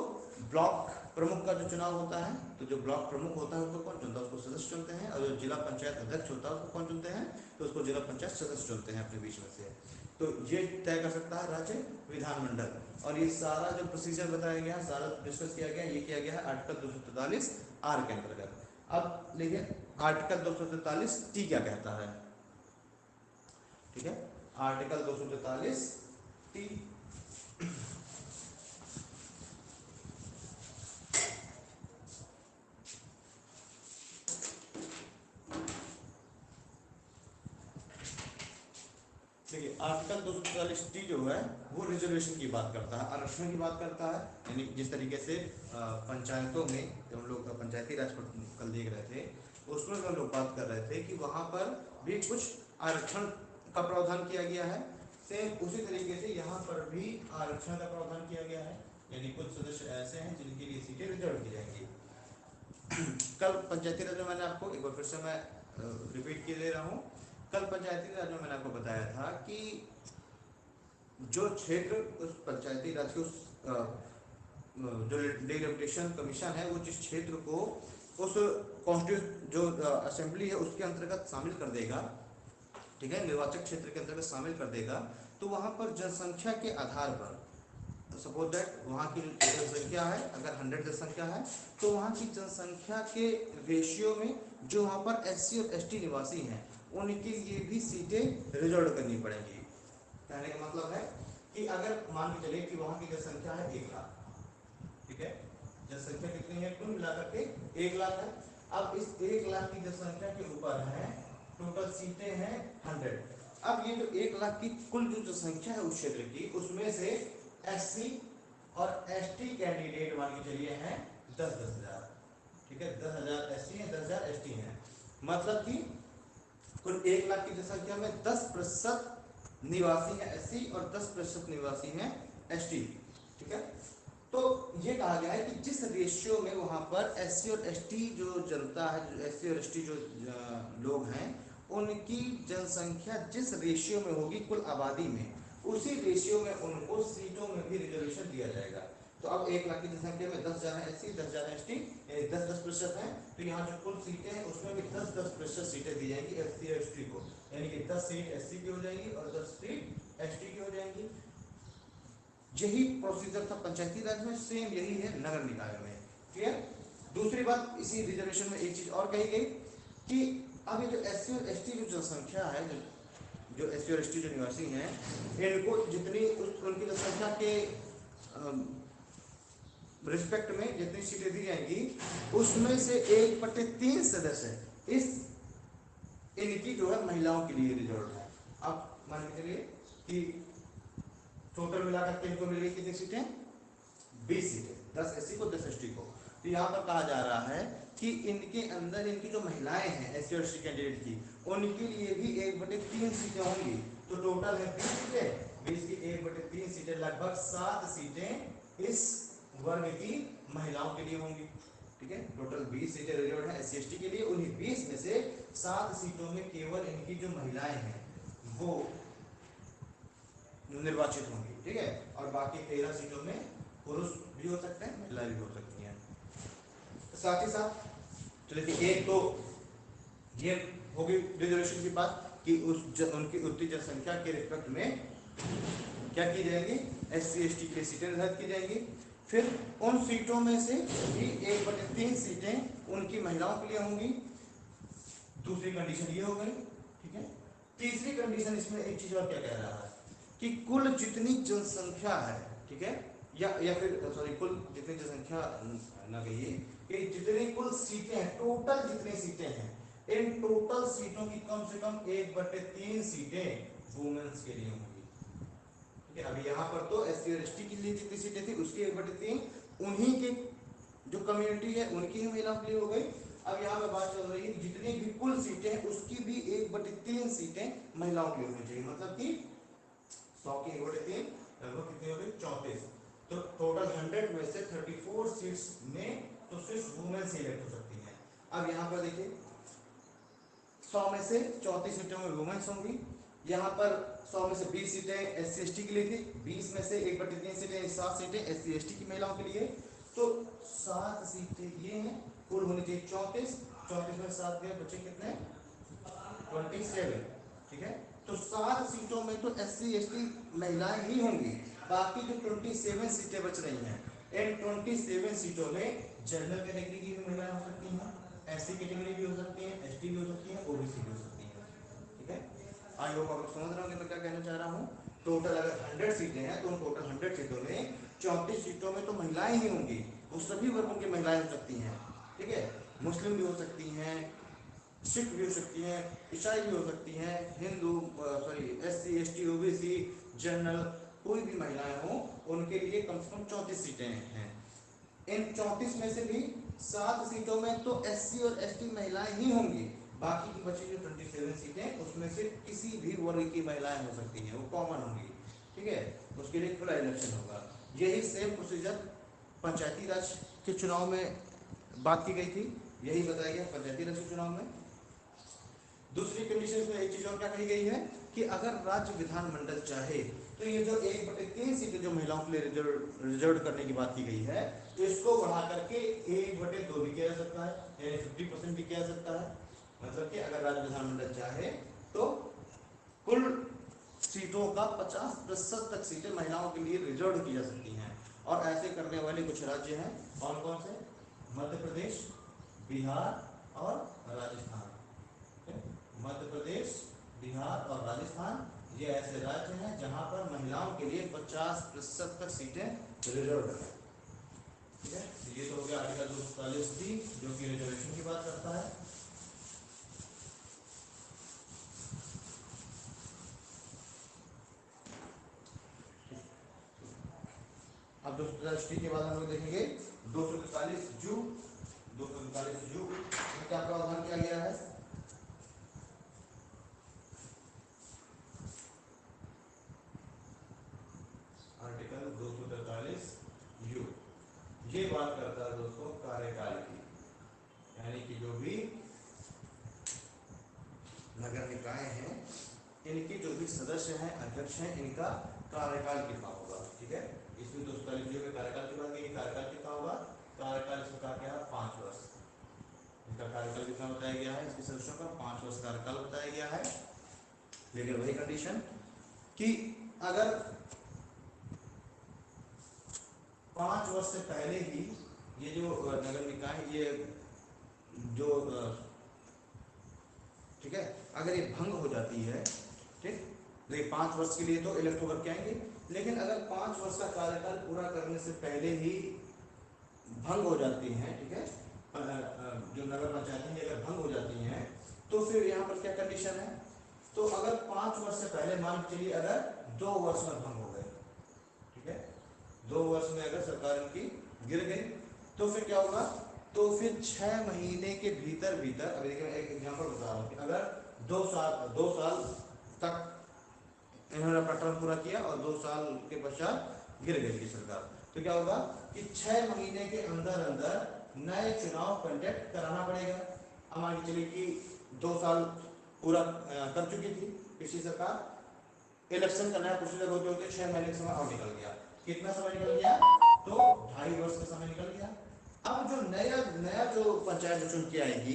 [SPEAKER 1] ब्लॉक प्रमुख का जो चुनाव होता है, तो जो ब्लॉक प्रमुख होता है उसको कौन चुनता है? उसको सदस्य चुनते हैं। और जो जिला पंचायत अध्यक्ष होता है उसको कौन चुनते हैं? तो उसको जिला पंचायत सदस्य चुनते हैं अपने बीच में से। तो ये तय कर सकता है राज्य विधानमंडल। और ये सारा जो प्रोसीजर बताया गया है, सारा डिस्कस किया गया, ये किया गया है आर्टिकल 243 आर के अंतर्गत। अब देखिए आर्टिकल 243 टी क्या कहता है। ठीक है, आर्टिकल 243 टी देखिए आर्टिकल 243 टी जो है वो रिजर्वेशन की बात करता है, आरक्षण की बात करता है। यानी जिस तरीके से पंचायतों में जब हम लोग पंचायती राज पर कल देख रहे थे उसमें हम लोग बात कर रहे थे कि वहां पर भी कुछ आरक्षण का प्रावधान किया गया है। सेम उसी तरीके से यहाँ पर भी आरक्षण का प्रावधान किया गया है। यानी कुछ सदस्य ऐसे हैं जिनके लिए सीटें रिजर्व की जाएंगी। कल पंचायती राज में मैंने आपको एक बार फिर से मैं रिपीट किए दे रहा हूँ। कल पंचायती राज में मैंने आपको बताया था कि जो क्षेत्र उस पंचायती राज के उस जो डेलिमिटेशन कमीशन है वो जिस क्षेत्र को उस कॉन्स्टिट्यूट जो असेंबली है उसके अंतर्गत शामिल कर देगा, ठीक है, निर्वाचक क्षेत्र के अंतर्गत शामिल कर देगा, तो वहां पर जनसंख्या के आधार पर सपोज दैट वहाँ की जनसंख्या है अगर 100 जनसंख्या है तो वहाँ की जनसंख्या के रेशियो में जो वहाँ पर एससी और एसटी निवासी हैं उनके लिए भी सीटें रिजर्व करनी पड़ेंगी। कहने का मतलब है कि अगर मान के चलिए कि वहाँ की जनसंख्या है 1 लाख, ठीक है, जनसंख्या कितनी है कुल मिलाकर के 1 लाख है। अब इस 1 लाख की जनसंख्या के ऊपर है टोटल सीटें हैं 100। अब ये जो 1 लाख की कुल जो जनसंख्या है उस क्षेत्र की, उसमें से एससी और एसटी कैंडिडेट मान के चलिए हैं 10,000। ठीक है, 10,000 एससी है, 10,000 एसटी है। मतलब कि कुल 1 लाख की जनसंख्या में 10% निवासी हैं एससी और 10% निवासी हैं एसटी। ठीक है, तो ये कहा गया है कि जिस रेशियो में वहां पर एससी और एसटी जो जनता है, जो एससी और एसटी जो लोग हैं, उनकी जनसंख्या जिस रेशियो में होगी कुल आबादी में, उसी रेशियो में उनको सीटों में भी रिजर्वेशन दिया जाएगा। तो अब 1 लाख की जनसंख्या में 10,000 है एससी, 10,000 एसटी, 10-10% है। तो यहाँ जो कुल सीटें हैं उसमें भी 10-10% सीटें दी जाएंगी एससी और एसटी को, यानी कि 10 सीट एससी की हो जाएंगी और 10 सीट एसटी की हो जाएंगी। यही प्रोसीजर था पंचायती राज में, सेम यही है नगर निकाय में। क्लियर? दूसरी बात इसी रिजर्वेशन में एक चीज और कही गई कि अब ये जो एससी और एसटी जो जनसंख्या है, जो एससी और एसटी जो निवासी हैं, इनको जितनी उनकी जनसंख्या के रिस्पेक्ट में जितनी सीटें दी जाएंगी, उसमें से 1/3 सदस्य इस इनकी जो है महिलाओं के लिए रिजर्व है। अब मान के चलिए कि टोटल मिलाकर के इनको मिलेगी कितनी सीटें? 20 सीटें, 10 एससी को 10 एसटी को। तो यहाँ पर कहा जा रहा है कि इनके अंदर इनकी जो महिलाएं हैं एससी और एसटी कैंडिडेट की, उनके लिए भी 1/3 सीटें होंगी। तो टोटल है 20 सीटें, 20 की 1/3 सीटें, लगभग 7 सीटें इस वर्ग की महिलाओं के लिए होंगी। ठीक है, टोटल 20 सीटें रिजर्व है एससी एसटी के लिए, उन्हीं 20 में से 7 सीटों में केवल इनकी जो महिलाएं हैं वो निर्वाचित होंगी। ठीक है, और बाकी 13 सीटों में पुरुष भी हो सकते हैं, महिला भी हो सकती हैं। साथ ही साथ तो देखिए, एक तो ये होगी रिजर्वेशन की बात कि उनकी उतनी जनसंख्या के रिस्पेक्ट में क्या की जाएगी, एससी एसटी के लिए सीटें निर्धारित की जाएंगी। फिर उन सीटों में से भी 1/3 सीटें उनकी महिलाओं के लिए होंगी। दूसरी कंडीशन ये हो गई। ठीक है, तीसरी कंडीशन इसमें एक चीज और क्या कह रहा है कि कुल जितनी जनसंख्या है, ठीक है, या फिर सॉरी, कुल जितनी जनसंख्या ना कहिए, कि जितनी कुल सीटें हैं, टोटल जितनी सीटें हैं, इन टोटल सीटों की कम से कम 1/3 सीटें वुमेन्स के लिए होंगी। ठीक है, अभी यहाँ पर तो एससी और एसटी के लिए जितनी सीटें थी उसकी 1/3 उन्हीं की जो कम्युनिटी है उनकी ही महिलाओं के लिए हो गई। अब यहाँ पे बात चल रही है जितनी भी कुल सीटें हैं उसकी भी 1/3 सीटें महिलाओं के लिए होनी चाहिए। मतलब कि 100 की 1/3 लगभग कितनी हो गई, 34। तो टोटल 100 में से 34 सीट्स में तो सिर्फ वुमेन से इलेक्ट हो सकती हैं। अब यहाँ पर देखिए, 100 में से 34 सीटों में वुमेन्स होंगी। यहाँ पर 100 में से 20 सीटें एससी एसटी के लिए थी, 20 में से 1/3 सीटें 7 सीटें एससी एसटी की महिलाओं के लिए। तो 7 सीटें ये हैं, कुल होनी चाहिए 34, 34 में 7 गए, बचे कितने, 27। ठीक है, तो 7 सीटों में तो एससी एसटी महिलाएं ही होंगी। बाकी जो 27 सीटें बच रही हैं, इन 27 सीटों में जनरल कैटेगरी की भी महिलाएं हो सकती हैं, एससी कैटेगरी भी हो सकती है, एसटी भी हो सकती है, ओबीसी भी हो सकती है। ठीक है, आई होप आप लोग समझ रहे हो कि मैं क्या कहना चाह रहा हूँ। टोटल अगर 100 सीटें हैं तो उन टोटल 100 सीटों में 34 सीटों में तो महिलाएं ही होंगी, वो सभी वर्गों की महिलाएं हो सकती हैं। ठीक है, मुस्लिम भी हो सकती हैं, सिख भी हो सकती हैं, ईसाई भी हो सकती हैं, Hindu, sorry SC ST OBC general, कोई भी महिलाएं हो उनके लिए कम से कम 34 सीटें हैं। इन 34 में से भी 7 सीटों में तो एससी और एसटी महिलाएं ही होंगी। बाकी की बची जो 27 सीटें उसमें से किसी भी वर्ग की महिलाएं हो सकती हैं, वो कॉमन होंगी। ठीक है, उसके लिए खुला इलेक्शन होगा। यही सेम प्रोसीजर पंचायती राज के चुनाव में बात की गई थी, यही बताया गया पंचायती राज के चुनाव में। दूसरी कंडीशन में एक चीज और क्या कही गई है कि अगर राज्य विधानमंडल चाहे तो ये जो 1/3 सीटें जो महिलाओं के लिए रिजर्व करने की बात की गई है, तो इसको बढ़ा करके 1/2 भी किया जा सकता है, यानी 50% भी किया जा सकता है। मतलब कि अगर राज्य विधानमंडल चाहे तो कुल सीटों का 50% तक सीटें महिलाओं के लिए रिजर्व की जा सकती हैं। और ऐसे करने वाले कुछ राज्य हैं, कौन कौन से, मध्य प्रदेश, बिहार और राजस्थान। मध्य प्रदेश, बिहार और राजस्थान ये ऐसे राज्य हैं जहां पर महिलाओं के लिए 50% तक सीटें रिजर्व है। ठीक है, ये तो हो गया आर्टिकल 247 जो कि रिजर्वेशन की बात करता है। अब 243 के बाद हम लोग देखेंगे 243 जू। 243 जू में क्या प्रावधान किया गया है? आर्टिकल 243 यू ये बात करता है दोस्तों कार्यकाल की, यानी कि जो भी नगर निकाय हैं इनके जो भी सदस्य हैं, अध्यक्ष हैं, इनका कार्यकाल कितना होगा। ठीक है, इसमें 243 में कार्यकाल की बात की, कार्यकाल कितना होगा? कार्यकाल इसका क्या है? 5 वर्ष। इनका कार्यकाल कितना बताया गया है? इसके सदस्यों का 5 वर्ष कार्यकाल बताया गया है। लेकिन वही कंडीशन कि अगर 5 वर्ष से पहले ही ये जो नगर निकाय ये जो ठीक है, अगर ये भंग हो जाती है, ठीक, तो ये 5 वर्ष के लिए तो इलेक्ट होकर के आएंगे, लेकिन अगर 5 वर्ष का कार्यकाल पूरा करने से पहले ही भंग हो जाती हैं, ठीक है, जो नगर पंचायतें हैं अगर भंग हो जाती हैं तो फिर यहाँ पर क्या कंडीशन है? तो अगर 5 वर्ष से पहले मान के चलिए अगर 2 वर्ष में भंग हो गए, ठीक है, 2 वर्ष में अगर सरकार इनकी गिर गई तो फिर क्या होगा? तो फिर 6 महीने के भीतर भीतर, अभी देखिए मैं एक एग्जांपल बता रहा हूँ कि अगर 2 साल तक इन्होंने अपना टर्म पूरा किया और 2 साल के पश्चात गिर गई की सरकार, तो क्या होगा कि 6 महीने के अंदर अंदर नए चुनाव कंडक्ट कराना पड़ेगा। अब मान के चलिए कि 2 साल पूरा कर चुकी थी पिछली सरकार, इलेक्शन का नया प्रोसीजर होते होते 6 महीने का समय और निकल गया। कितना समय निकल गया? तो 2.5 वर्ष का समय निकल गया। अब जो नया नया जो पंचायत जो चुन के आएगी,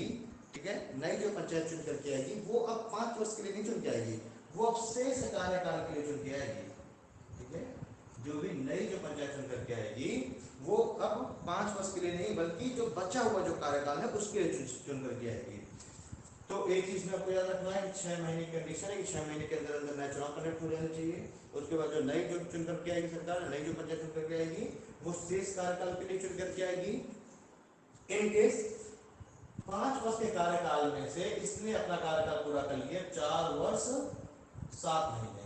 [SPEAKER 1] ठीक है, नई जो पंचायत चुन करके आएगी वो अब 5 वर्ष के लिए नहीं चुन के आएगी, वो अब शेष कार्यकाल के लिए चुन के आएगी। ठीक है, जो भी नई जो पंचायत चुन करके आएगी वो अब 5 वर्ष के लिए नहीं बल्कि जो बचा हुआ जो कार्यकाल है उसके लिए चुन करके आएगी। तो एक चीज में आपको याद रखना है कि 6 महीने की कंडीशन है कि 6 महीने के अंदर अंदर नया चुनाव कंडक्ट हो जाना चाहिए। उसके बाद जो नई जो चुन करके आएगी सरकार, नई जो पंचायत चुन करके आएगी वो शेष कार्यकाल के लिए चुन करके आएगी। इन केस 5 वर्ष के कार्यकाल में से इसने अपना कार्यकाल पूरा कर लिया 4 वर्ष 7 महीने,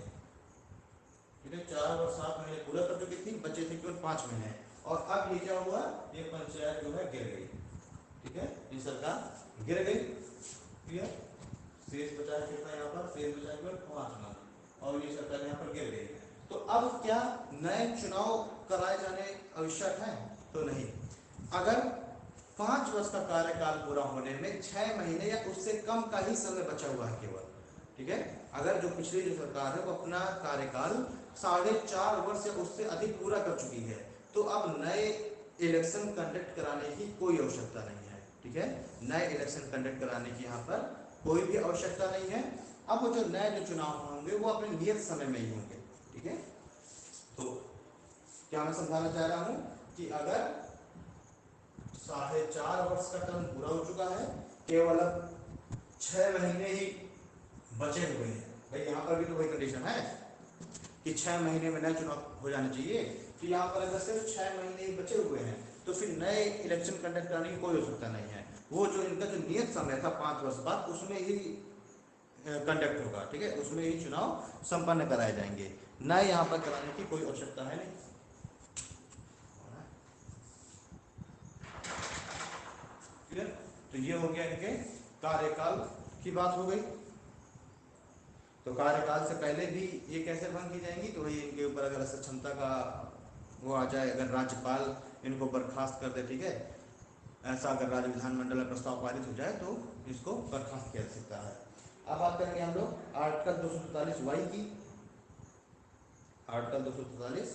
[SPEAKER 1] ठीक है, 4 वर्ष 7 महीने पूरा कर चुकी थी, बचे थे केवल 5 महीने। और अब ये क्या हुआ? ये पंचायत जो है गिर गई, ठीक है, ये सरकार गिर गई। क्लियर? शेष बचा है कितना? यहाँ पर शेष बचा है केवल 5 मंथ और ये सरकार यहाँ पर गिर गई। तो अब क्या नए चुनाव कराए जाने आवश्यक है? तो नहीं। अगर 5 वर्ष का कार्यकाल पूरा होने में 6 महीने या उससे कम का ही समय बचा हुआ है केवल, ठीक है, अगर जो पिछली जो सरकार है वो अपना कार्यकाल 4.5 वर्ष या उससे अधिक पूरा कर चुकी है तो अब नए इलेक्शन कंडक्ट कराने की कोई आवश्यकता नहीं है। ठीक है, नए इलेक्शन कंडक्ट कराने की यहाँ पर कोई भी आवश्यकता नहीं है। अब वो जो नए जो चुनाव होंगे वो अपने नियत समय में ही होंगे। ठीक है, तो क्या मैं समझाना चाह रहा हूं कि अगर 4.5 वर्ष का टर्म पूरा हो चुका है, केवल अब 6 महीने ही बचे हुए हैं, भाई यहाँ पर भी तो वही कंडीशन है कि 6 महीने में नए चुनाव हो जाने चाहिए, तो यहाँ पर अगर सिर्फ 6 महीने ही बचे हुए हैं तो फिर नए इलेक्शन कंडक्ट कराने की कोई आवश्यकता नहीं है। वो जो इनका जो नियत समय था 5 वर्ष बाद उसमें ही कंडक्ट होगा। ठीक है, उसमें ही चुनाव संपन्न कराए जाएंगे, नए यहाँ पर कराने की कोई आवश्यकता है नहीं। क्लियर? तो ये हो गया इनके कार्यकाल की बात हो गई। तो कार्यकाल से पहले भी ये कैसे भंग की जाएंगी? तो वही इनके ऊपर अगर सक्षमता का वो आ जाए, अगर राज्यपाल इनको बर्खास्त कर दे, ठीक है, ऐसा अगर राज्य विधानमंडल में प्रस्ताव पारित हो जाए तो इसको बर्खास्त किया जा सकता है। अब बात करेंगे हम लोग आर्टिकल 243 की। आर्टिकल 243,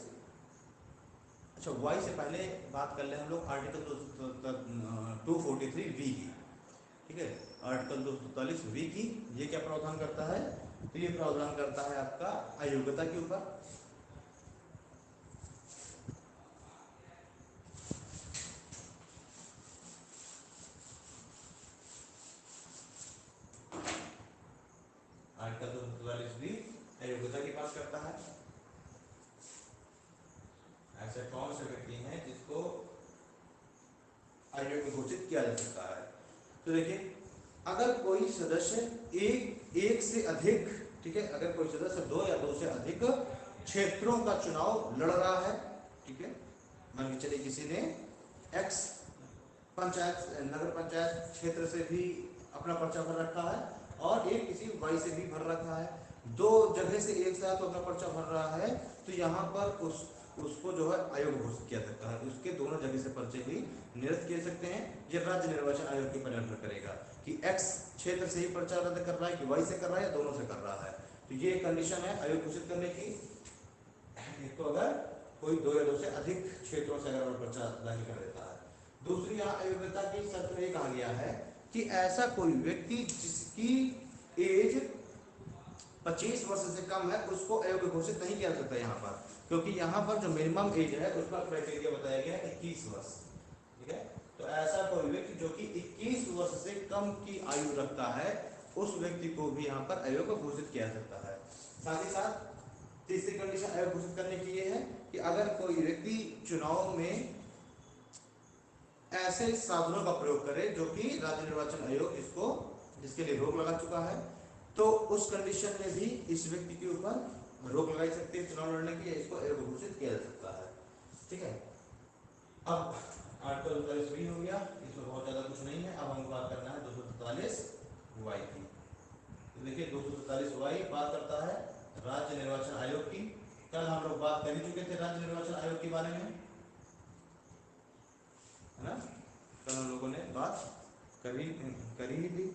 [SPEAKER 1] अच्छा वाई से पहले बात कर ले हम लोग आर्टिकल 243 वी की। ठीक है, आर्टिकल 243 वी की ये क्या प्रावधान करता है? तो ये प्रावधान करता है आपका अयोग्यता के ऊपर। आर्टिकल 243 वी अयोग्यता की बात करता है। ऐसे कौन से व्यक्ति हैं जिसको आयोग को घोषित किया जा सकता है। तो देखिए, अगर कोई सदस्य एक से अधिक, ठीक है, अगर कोई सदस्य 2 या 2 से अधिक क्षेत्रों का चुनाव लड़ रहा है, ठीक है, मान के चलिए किसी ने एक्स पंचायत नगर पंचायत क्षेत्र से भी अपना पर्चा भर रखा है और एक किसी वाई से भी भर रखा है, 2 जगह से एक साथ अपना पर्चा भर रहा है, तो यहाँ पर उसको जो है आयोग घोषित किया सकता है। उसके दोनों जगह से पर्चे भी निरस्त किए सकते हैं। ये राज्य निर्वाचन आयोग के पर निर्भर करेगा कि एक्स क्षेत्र से ही पर्चा रद्द कर रहा है कि वाई से कर रहा है या दोनों से कर रहा है। तो ये कंडीशन है आयोग घोषित करने की। एक तो अगर कोई 2 या 2 से अधिक क्षेत्रों से अगर पर्चा दाखिल कर देता है। दूसरी यहाँ अयोग्यता की शर्त में कहा गया है कि ऐसा कोई व्यक्ति जिसकी एज 25 वर्ष से कम है उसको अयोग्य घोषित नहीं किया सकता यहाँ पर, क्योंकि यहाँ पर जो मिनिमम एज है उसका क्राइटेरिया बताया गया है 21 वर्ष, ठीक है। तो ऐसा कोई व्यक्ति जो कि 21 वर्ष से कम की आयु रखता है उस व्यक्ति को भी यहाँ पर अयोग्य घोषित किया जा सकता है। साथ ही साथ तीसरी कंडीशन अयोग्य घोषित करने की ये है कि अगर कोई व्यक्ति चुनाव में ऐसे साधनों का प्रयोग करे जो कि राज्य निर्वाचन आयोग जिसके लिए रोक लगा चुका है, तो उस कंडीशन में भी इस व्यक्ति के ऊपर रोक लगाई सकती है चुनाव लड़ने की, इसको अयोग्य घोषित किया जा सकता है, ठीक है। अब आर्टिकल 39 भी हो गया, इसमें बहुत ज्यादा कुछ नहीं है। अब हमको बात करना है 243 वाई की। तो देखिए 243 वाई बात करता है राज्य निर्वाचन आयोग की। कल हम लोग बात कर ही चुके थे राज्य निर्वाचन आयोग के बारे में, है ना। कल हम लोगों ने बात करी ही थी।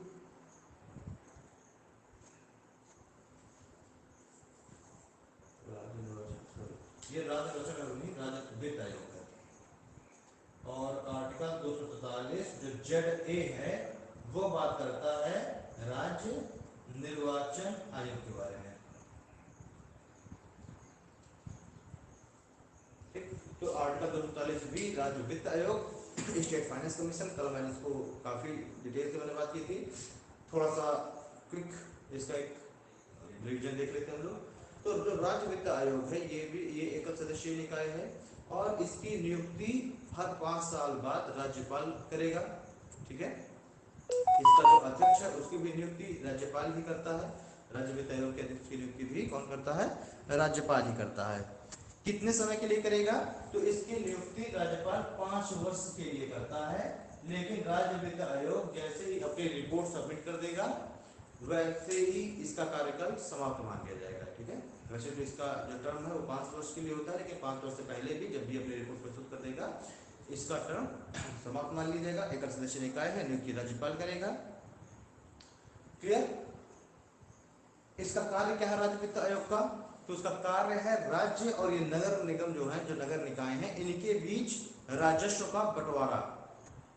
[SPEAKER 1] ये राज्य निर्वाचन आयोग नहीं, राज्य वित्त आयोग है। और आर्टिकल 243 जो ZA है वो बात करता है राज्य निर्वाचन आयोग के बारे में, ठीक। तो आर्टिकल 243 भी राज्य वित्त आयोग, स्टेट फाइनेंस कमीशन, कल मैंने इसको काफी डिटेल से मैंने बात की थी। थोड़ा सा क्विक इसका एक रिवीजन देख लेते हैं हम लोग। तो जो राज्य वित्त आयोग है ये एकल सदस्यीय निकाय है और इसकी नियुक्ति हर 5 साल बाद राज्यपाल करेगा, ठीक है। इसका जो अध्यक्ष है उसकी भी नियुक्ति राज्यपाल ही करता है। राज्य वित्त आयोग के अध्यक्ष की नियुक्ति भी कौन करता है? राज्यपाल ही करता है। कितने समय के लिए करेगा? तो इसकी नियुक्ति राज्यपाल 5 वर्ष के लिए करता है, लेकिन राज्य वित्त आयोग जैसे ही अपनी रिपोर्ट सबमिट कर देगा वैसे ही इसका कार्यकाल समाप्त मान लिया जाएगा, ठीक है। वैसे तो इसका जो टर्म है वो 5 वर्ष के लिए होता है, लेकिन 5 वर्ष से पहले भी जब भी अपनी रिपोर्ट प्रस्तुत कर देगा इसका टर्म समाप्त मान लिया जाएगा। एकल सदस्य निकाय है, नियुक्ति राज्यपाल करेगा, क्लियर। इसका कार्य क्या है राज्य वित्त आयोग का? तो उसका कार्य है राज्य और ये नगर निगम जो है, जो नगर निकाय हैं, इनके बीच राजस्व का बंटवारा,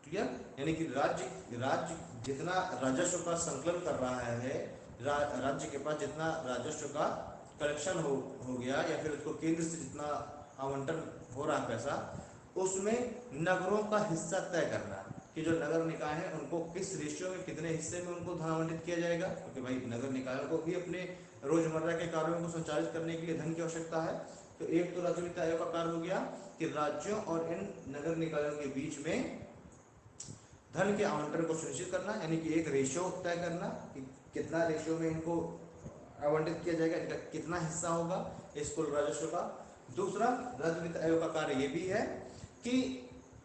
[SPEAKER 1] क्लियर। यानी कि राज्य जितना राजस्व का संकलन कर रहा है, राज्य के पास जितना राजस्व का कलेक्शन हो गया या फिर उसको केंद्र से जितना आवंटन हो रहा है पैसा, उसमें नगरों का हिस्सा तय करना कि जो नगर निकाय है उनको किस रेशियो में, कितने हिस्से में उनको धन आवंटित किया जाएगा, क्योंकि भाई नगर निकायों को भी अपने रोजमर्रा के कार्यों को संचालित करने के लिए धन की आवश्यकता है। तो एक तो राज्य वित्त आयोग का कार्य हो गया कि राज्यों और इन नगर निकायों के बीच में धन के आवंटन को सुनिश्चित करना, यानी कि एक रेशियो तय करना कि कितना रेशियो में इनको आवंटित किया जाएगा, इनका कितना हिस्सा होगा इस कुल राजस्व का। दूसरा राज्य वित्त आयोग का कार्य ये भी है कि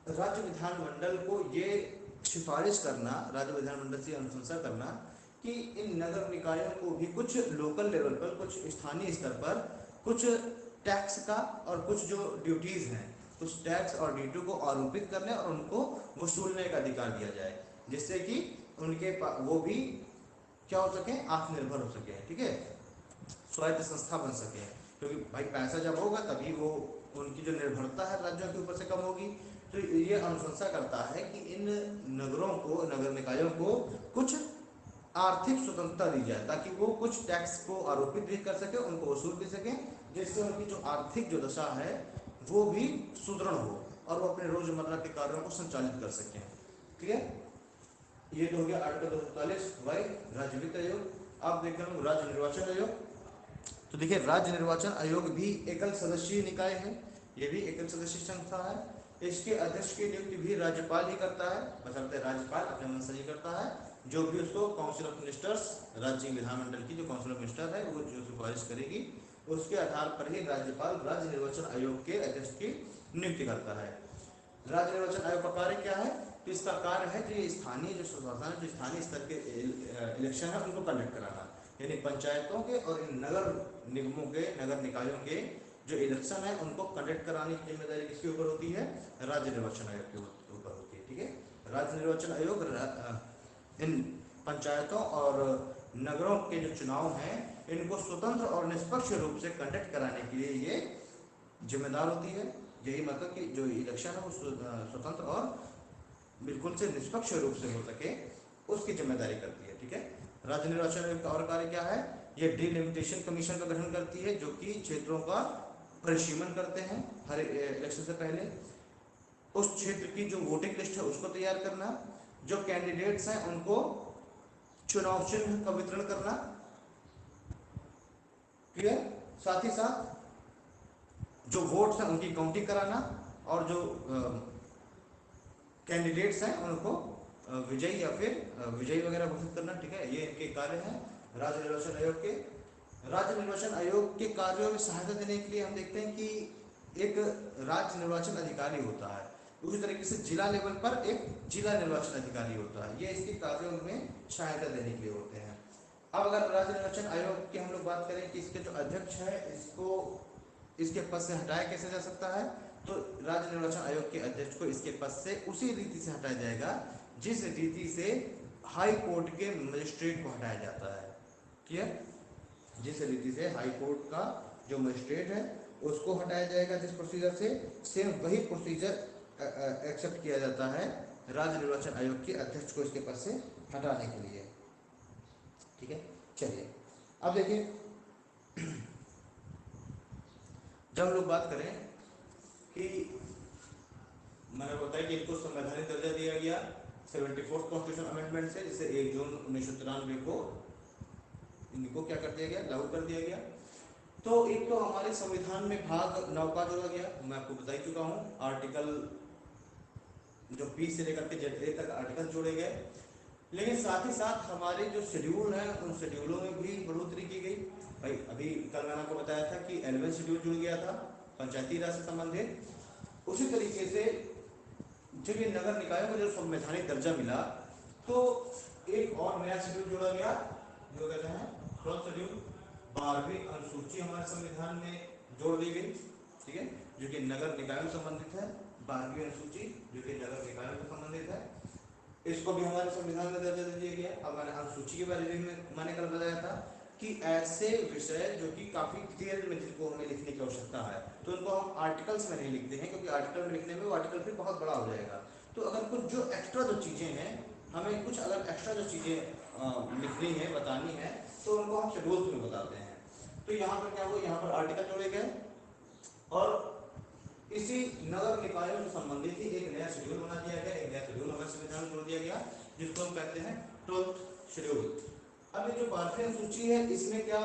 [SPEAKER 1] राज्य विधानमंडल को ये सिफारिश करना, राज्य विधानमंडल से अनुशंसा करना कि इन नगर निकायों को भी कुछ लोकल लेवल पर, कुछ स्थानीय स्तर पर कुछ टैक्स का और कुछ जो ड्यूटीज हैं उस टैक्स और ड्यूटी को आरोपित करने और उनको वसूलने का अधिकार दिया जाए, जिससे कि उनके वो भी क्या हो सके, आत्मनिर्भर हो सके, ठीक है, स्वायत्त संस्था बन सके। क्योंकि भाई पैसा जब होगा तभी वो उनकी जो निर्भरता है राज्यों के ऊपर से कम होगी। तो ये अनुशंसा करता है कि इन नगरों को, नगर निकायों को कुछ आर्थिक स्वतंत्रता दी जाए ताकि वो कुछ टैक्स को आरोपित भी कर सके, उनको वसूल भी सके, जिससे उनकी जो आर्थिक जो दशा है वो भी सुदृढ़ हो और वो अपने रोजमर्रा के कार्यों को संचालित कर सके, क्लियर। ये तो हो गया आर्टिकल 243 वाई राज्य वित्त आयोग। अब देखते हैं राज्य निर्वाचन आयोग। तो देखिए राज्य निर्वाचन आयोग भी एकल सदस्यीय निकाय है, ये भी एकल सदस्यीय संस्था है। इसके अध्यक्ष की नियुक्ति भी राज्यपाल ही करता है, बशर्ते राज्यपाल अपने मन से ही करता है। जो भी उसको काउंसिल ऑफ मिनिस्टर्स, राज्य विधानमंडल की जो काउंसिल ऑफ मिनिस्टर है वो जो सिफारिश करेगी उसके आधार पर ही राज्यपाल राज्य निर्वाचन आयोग के अध्यक्ष की नियुक्ति करता है। राज्य निर्वाचन आयोग का कार्य क्या है? तो इसका कार्य है जो स्थानीय जो स्वशासन, जो स्थानीय स्तर के इलेक्शन है उनको कंडक्ट कराना, यानी पंचायतों के और इन नगर निगमों के, नगर निकायों के जो इलेक्शन है उनको कंडक्ट कराने की जिम्मेदारी किसके ऊपर होती है? राज्य निर्वाचन आयोग के ऊपर होती है। ठीक है, राज्य निर्वाचन आयोग इन पंचायतों और नगरों के जो चुनाव हैं इनको स्वतंत्र और निष्पक्ष रूप से कंडक्ट कराने के लिए ये जिम्मेदार होती है। यही मतलब कि जो इलेक्शन है वो स्वतंत्र और बिल्कुल से निष्पक्ष रूप से हो सके उसकी जिम्मेदारी करती है। ठीक है, राज्य निर्वाचन आयोग का और कार्य क्या है? ये डिलिमिटेशन कमीशन का गठन करती है जो कि क्षेत्रों का परिसीमन करते हैं हर इलेक्शन से पहले। उस क्षेत्र की जो वोटिंग लिस्ट है उसको तैयार करना, जो कैंडिडेट्स हैं उनको चुनाव चिन्ह का वितरण करना, क्लियर, साथ ही साथ जो वोट्स हैं उनकी काउंटिंग कराना और जो कैंडिडेट्स हैं उनको विजयी या फिर विजयी वगैरह घोषित करना। ठीक है, ये इनके कार्य हैं राज्य निर्वाचन आयोग के। राज्य निर्वाचन आयोग के कार्यों में सहायता देने के लिए हम देखते हैं कि एक राज्य निर्वाचन अधिकारी होता है, उसी तरीके से जिला लेवल पर एक जिला निर्वाचन अधिकारी होता है। ये इसके कार्यों में सहायता देने के लिए होते हैं। अब अगर राज्य निर्वाचन आयोग की हम लोग बात करें कि इसके जो अध्यक्ष है इसको इसके पद से हटाया कैसे जा सकता है, तो राज्य निर्वाचन आयोग के अध्यक्ष को इसके पद से उसी रीति से हटाया जाएगा जिस रीति से हाई कोर्ट के मजिस्ट्रेट को हटाया जाता है। क्लियर, जिस रीति से हाई कोर्ट का जो मजिस्ट्रेट है उसको हटाया जाएगा जिस प्रोसीजर से, सेम वही प्रोसीजर एक्सेप्ट किया जाता है राज्य निर्वाचन आयोग के अध्यक्ष को इसके पद से हटाने के लिए। ठीक है, चलिए अब देखिए जब हम लोग बात करें कि मैंने बताया कि इनको संवैधानिक दर्जा दिया गया 74th कॉन्स्टिट्यूशन अमेंडमेंट से, जिसे 1 जून 1993 को इनको क्या कर दिया गया, लागू कर दिया गया। तो एक तो हमारे संविधान में भाग 9 का जोड़ा गया, मैं आपको बता ही चुका हूँ। आर्टिकल जो 20 से लेकर के Z तक आर्टिकल जोड़े गए, लेकिन साथ ही साथ हमारे जो शेड्यूल हैं उन शेड्यूलों में भी बढ़ोतरी की गई। भाई अभी कल मैंने आपको बताया था कि 11 शेड्यूल जुड़ गया था पंचायती राज से संबंधित। उसी तरीके से जब ये नगर निकायों को जो संवैधानिक दर्जा मिला तो एक और नया शेड्यूल जोड़ा गया जो कहते हैं 12th शेड्यूल, 12वीं अनुसूची हमारे संविधान में जोड़ दी गई। ठीक है, जो कि नगर निकायों से संबंधित है, 12वीं अनुसूची जो कि नगर निकायों से संबंधित है, इसको भी हमारे संविधान में दर्जा दे दिया गया। अब मैंने अनुसूची के बारे में मैंने कल बताया था कि ऐसे विषय जो कि काफी डिटेल में जिनको हमें लिखने की आवश्यकता है तो उनको हम आर्टिकल्स में नहीं लिखते हैं, क्योंकि आर्टिकल में लिखने में वो आर्टिकल फिर बहुत बड़ा हो जाएगा। तो अगर कुछ जो एक्स्ट्रा जो चीजें हैं, हमें कुछ अगर एक्स्ट्रा जो चीजें लिखनी है, बतानी है, तो उनको हम शेड्यूल्स में बताते हैं। तो यहाँ पर क्या हुआ, यहाँ पर आर्टिकल जोड़े गए और इसी नगर निकायों से संबंधित ही एक नया शेड्यूल बना दिया गया, एक नया शेड्यूल हमारे संविधान में जोड़ दिया गया जिसको हम कहते हैं 12th शेड्यूल। अब ये जो 12वीं अनुसूची है इसमें क्या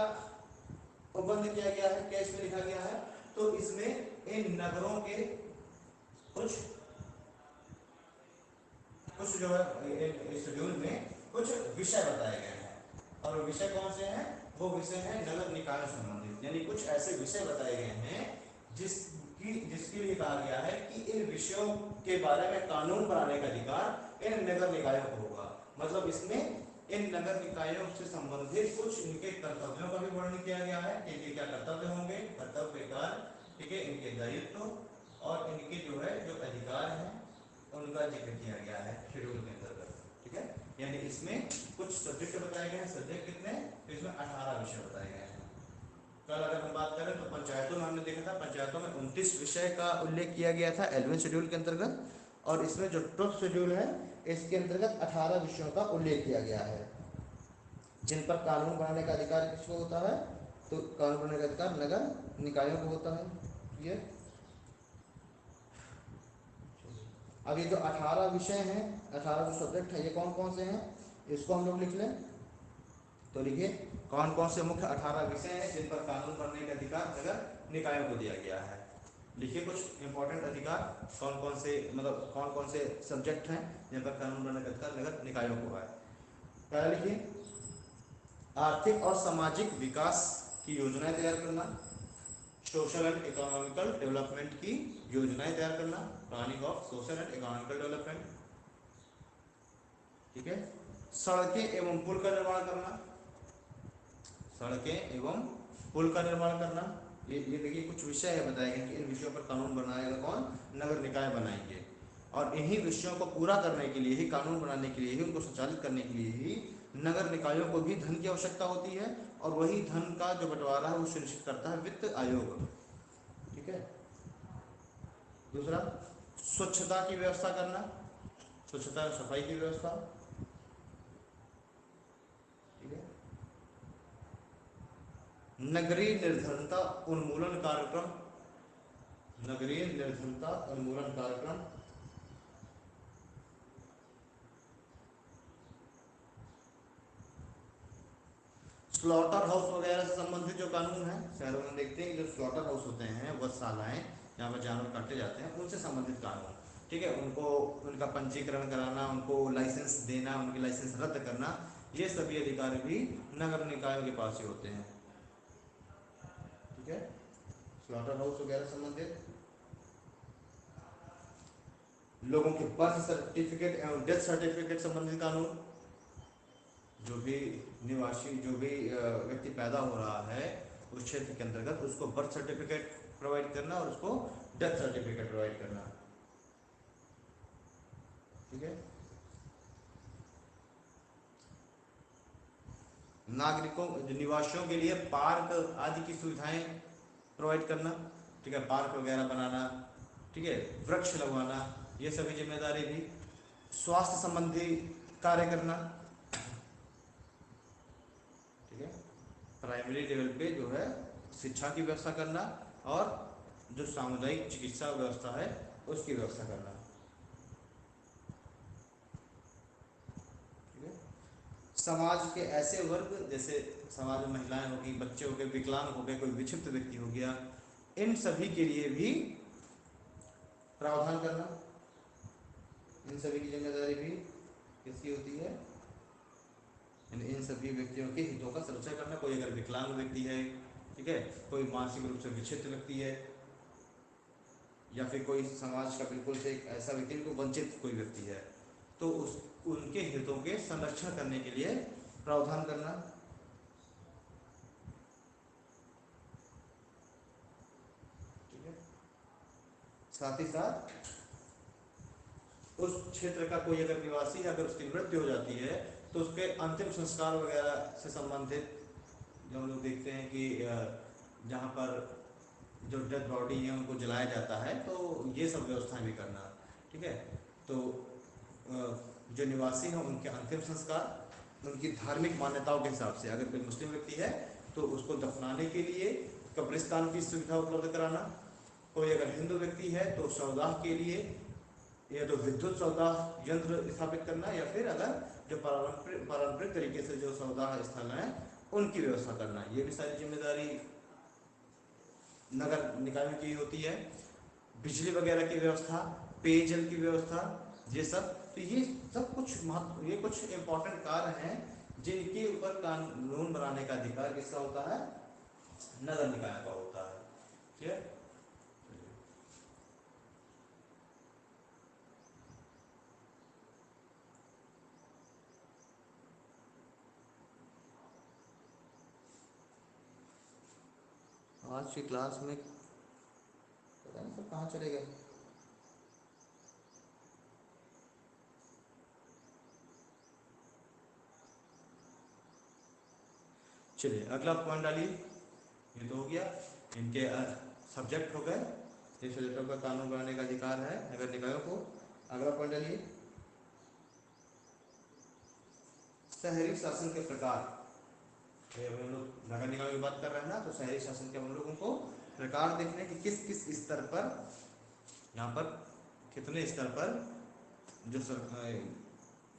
[SPEAKER 1] उपबंध किया गया है, क्या इसमें लिखा गया है, तो इसमें इन नगरों के कुछ जो है इस शेड्यूल में कुछ विषय बताए गए हैं, और विषय कौन से हैं, वो विषय हैं नगर निकाय से संबंधित, यानी कुछ ऐसे विषय बताए गए हैं जिसके लिए कहा गया है कि इन विषयों के बारे में कानून बनाने का अधिकार इन नगर निकायों को होगा। मतलब इसमें इन नगर निकायों से संबंधित कुछ इनके कर्तव्यों का भी वर्णन किया गया है कि इनके क्या कर्तव्य होंगे, कर्तव्य कार्य, ठीक है, इनके दायित्व और इनके जो है जो अधिकार हैं उनका जिक्र किया गया है शेड्यूल के अंतर्गत। ठीक है, यानी इसमें कुछ सब्जेक्ट बताए गए हैं, सब्जेक्ट कितने, तो इसमें 18 विषय बताए गए हैं। कल अगर हम बात करें तो पंचायतों में हमने देखा था, पंचायतों में 29 विषय का उल्लेख किया गया था 11वें शेड्यूल के अंतर्गत, और इसमें जो 12th शेड्यूल है इसके अंतर्गत 18 विषयों का उल्लेख किया गया है जिन पर कानून बनाने का अधिकार किसको होता है, तो कानून बनाने का अधिकार नगर निकायों को होता है। ये अब ये जो 18 विषय हैं, 18 जो सब्जेक्ट है, ये कौन कौन से हैं, इसको हम लोग लिख लें। तो लिखिए कौन कौन से मुख्य 18 विषय हैं जिन पर कानून बनने का अधिकार नगर निकायों को दिया गया है। लिखिए कुछ इंपॉर्टेंट अधिकार कौन कौन से, मतलब कौन कौन से सब्जेक्ट हैं जिन पर कानून बनाने का अधिकार नगर निकायों को है। पहला लिखिए, आर्थिक और सामाजिक विकास की योजनाएं तैयार करना, सोशल एंड इकोनॉमिकल डेवलपमेंट की योजनाएं तैयार करना, planning of social and economical development, ठीक है। सड़कें एवं पुल का निर्माण करना, सड़कें एवं पुल का निर्माण करना, ये देखिए कुछ विषय है बताए गए कि इन विषयों पर कानून बनाएगा कौन, नगर निकाय बनाएंगे। और इन्हीं विषयों को पूरा करने के लिए ही, कानून बनाने के लिए ही, उनको संचालित करने के लिए ही नगर निकायों को भी धन की आवश्यकता होती है, और वही धन का जो बंटवारा है वो सुनिश्चित करता है वित्त आयोग, ठीक है। दूसरा, स्वच्छता की व्यवस्था करना, स्वच्छता और सफाई की व्यवस्था, ठीक है। नगरीय निर्धनता उन्मूलन कार्यक्रम, नगरीय निर्धनता उन्मूलन कार्यक्रम, स्लॉटर हाउस वगैरह से संबंधित जो कानून है, शहरों में देखते हैं कि जो स्लॉटर हाउस होते हैं, वधशालाएं जहाँ पर जानवर काटे जाते हैं, उनसे संबंधित कानून, ठीक है। उनको, उनका पंजीकरण कराना, उनको लाइसेंस देना, उनकी लाइसेंस रद्द करना, ये सभी अधिकार भी नगर निकायों के पास ही होते हैं, ठीक है। स्लॉटर हाउस वगैरह संबंधित, लोगों के बर्थ सर्टिफिकेट एवं डेथ सर्टिफिकेट संबंधित कानून, जो भी निवासी, जो भी व्यक्ति पैदा हो रहा है उस क्षेत्र के अंतर्गत, उसको बर्थ सर्टिफिकेट प्रोवाइड करना और उसको डेथ सर्टिफिकेट प्रोवाइड करना, ठीक है। नागरिकों, निवासियों के लिए पार्क आदि की सुविधाएं प्रोवाइड करना, ठीक है, पार्क वगैरह बनाना, ठीक है, वृक्ष लगवाना, ये सभी जिम्मेदारी भी। स्वास्थ्य संबंधी कार्य करना, ठीक है, प्राइमरी लेवल पे जो है शिक्षा की व्यवस्था करना, और जो सामुदायिक चिकित्सा व्यवस्था है उसकी व्यवस्था करना, ठीक है। समाज के ऐसे वर्ग, जैसे समाज में महिलाएं हो गई, बच्चे हो गए, विकलांग हो गए, कोई विक्षिप्त व्यक्ति हो गया, इन सभी के लिए भी प्रावधान करना, इन सभी की जिम्मेदारी भी किसकी होती है, इन सभी व्यक्तियों के हितों का संरक्षण करना। कोई अगर विकलांग व्यक्ति है, ठीक है, कोई मानसिक रूप से विक्षिप्त व्यक्ति है, या फिर कोई समाज का बिल्कुल से एक ऐसा व्यक्ति को वंचित कोई व्यक्ति है, तो उस, उनके हितों के संरक्षण करने के लिए प्रावधान करना, ठीक है। साथ ही साथ उस क्षेत्र का कोई अगर निवासी है, अगर उसकी मृत्यु हो जाती है, तो उसके अंतिम संस्कार वगैरह से संबंधित, जो हम लोग देखते हैं कि जहाँ पर जो डेड बॉडी है उनको जलाया जाता है, तो ये सब व्यवस्थाएं भी करना, ठीक है। तो जो निवासी हैं उनके अंतिम संस्कार उनकी धार्मिक मान्यताओं के हिसाब से, अगर कोई मुस्लिम व्यक्ति है तो उसको दफनाने के लिए कब्रिस्तान की सुविधा उपलब्ध कराना, कोई अगर हिंदू व्यक्ति है तो शवदाह के लिए या तो विद्युत शवदाह यंत्र स्थापित करना, या फिर अगर जो पारंपरिक तरीके से जो शवदाह स्थल हैं उनकी व्यवस्था करना, ये भी सारी जिम्मेदारी नगर निकायों की होती है। बिजली वगैरह की व्यवस्था, पेयजल की व्यवस्था, ये सब, तो ये सब कुछ महत्व, ये कुछ इंपॉर्टेंट कार्य हैं जिनके ऊपर कानून बनाने का अधिकार किसका होता है, नगर निकाय का होता है, ठीक है। आज की क्लास में पता नहीं सब कहाँ चले गए। चलिए अगला पॉइंट डालिए, ये तो हो गया, इनके सब्जेक्ट हो गए, इस क्षेत्र का कानून बनाने का अधिकार है नगर निकायों को। अगला पॉइंट डालिए, शहरी शासन के प्रकार। हम लोग नगर निकाय की बात कर रहे हैं ना, तो शहरी शासन के हम लोगों को प्रकार देखने कि किस किस स्तर पर, यहाँ पर कितने स्तर पर जो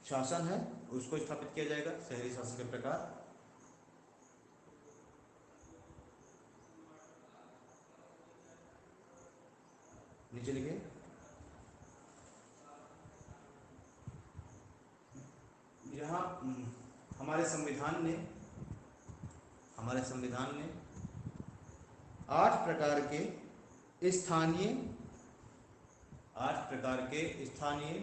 [SPEAKER 1] शासन है उसको स्थापित किया जाएगा, शहरी शासन के प्रकार। नीचे लिखिए। यहाँ हमारे संविधान ने 8 प्रकार के स्थानीय 8 प्रकार के स्थानीय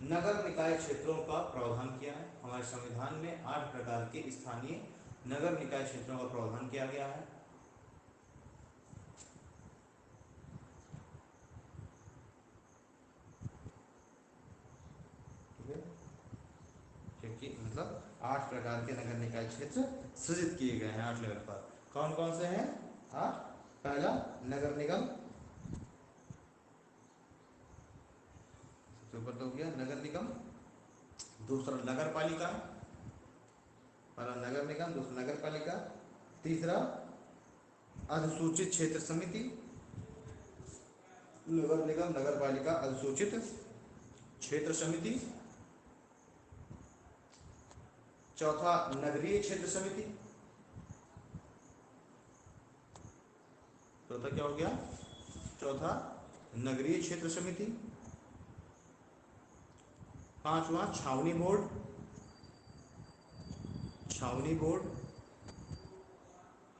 [SPEAKER 1] नगर निकाय क्षेत्रों का प्रावधान किया है। हमारे संविधान में 8 प्रकार के स्थानीय नगर निकाय क्षेत्रों का प्रावधान किया गया है। क्योंकि मतलब 8 प्रकार के नगर निकाय क्षेत्र सृजित किए गए हैं 8 लेवल पर। कौन कौन से हैं? 8। पहला नगर निगम, सबसे ऊपर तो हो गया नगर निगम। दूसरा नगर पालिका, पहला नगर निगम, दूसरा नगर पालिका। तीसरा अधिसूचित क्षेत्र समिति, नगर निगम, नगर पालिका, अधिसूचित क्षेत्र समिति। चौथा नगरीय क्षेत्र समिति। चौथा क्या हो गया? चौथा नगरीय क्षेत्र समिति। पांचवा छावनी बोर्ड,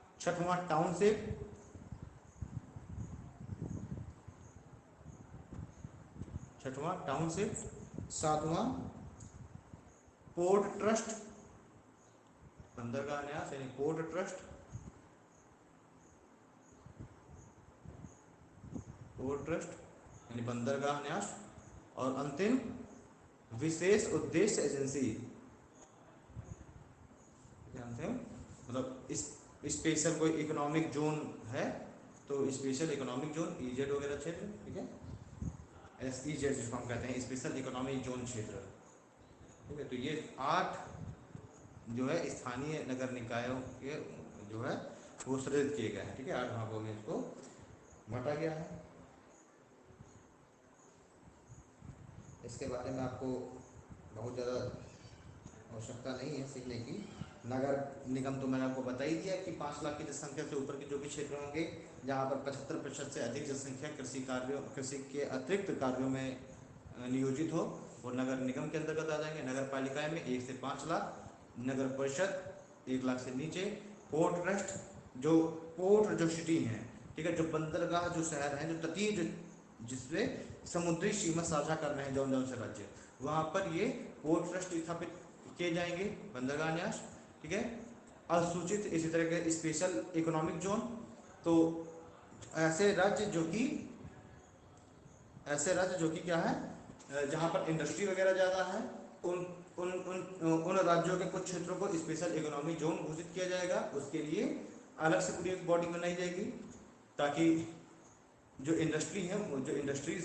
[SPEAKER 1] छठवां टाउनशिप, सातवां पोर्ट ट्रस्ट, बंदरगाह न्यास यानी पोर्ट ट्रस्ट, यानी बंदरगाह न्यास। और अंतिम विशेष उद्देश्य एजेंसी, मतलब इस स्पेशल कोई इकोनॉमिक जोन है तो स्पेशल इकोनॉमिक जोन, ईजेड वगैरह क्षेत्र, ठीक है, SEZ जिसको हम कहते हैं, स्पेशल इकोनॉमिक जोन क्षेत्र, ठीक है। तो ये 8 जो है स्थानीय नगर निकायों के जो है वो सृजित किए गए हैं, ठीक है। 8 भागों में इसको बांटा गया है। इसके बारे में आपको बहुत ज़्यादा आवश्यकता नहीं है सीखने की। नगर निगम तो मैंने आपको बता ही दिया कि 5 लाख की जनसंख्या से ऊपर के जो भी क्षेत्र होंगे जहाँ पर 75% से अधिक जनसंख्या कृषि के अतिरिक्त कार्यों में नियोजित हो, वो नगर निगम के अंतर्गत आ जाएंगे। नगर पालिकाएं में 1 से 5 लाख, नगर परिषद 1 लाख से नीचे, पोर्ट ट्रस्ट जो सिटी हैं, ठीक है, जो बंदरगाह जो शहर हैं, जो तटीय जिससे समुद्री सीमा साझा कर रहे हैं जौन से राज्य, वहाँ पर ये पोर्ट ट्रस्ट स्थापित किए जाएंगे, बंदरगाह न्यास, ठीक है। अनुसूचित इसी तरह के स्पेशल इकोनॉमिक जोन, तो ऐसे राज्य जो कि क्या है, जहाँ पर इंडस्ट्री वगैरह ज़्यादा है, उन राज्यों के कुछ क्षेत्रों को स्पेशल इकोनॉमिक जोन घोषित किया जाएगा। उसके लिए अलग से पूरी एक बॉडी बनाई जाएगी ताकि जो इंडस्ट्रीज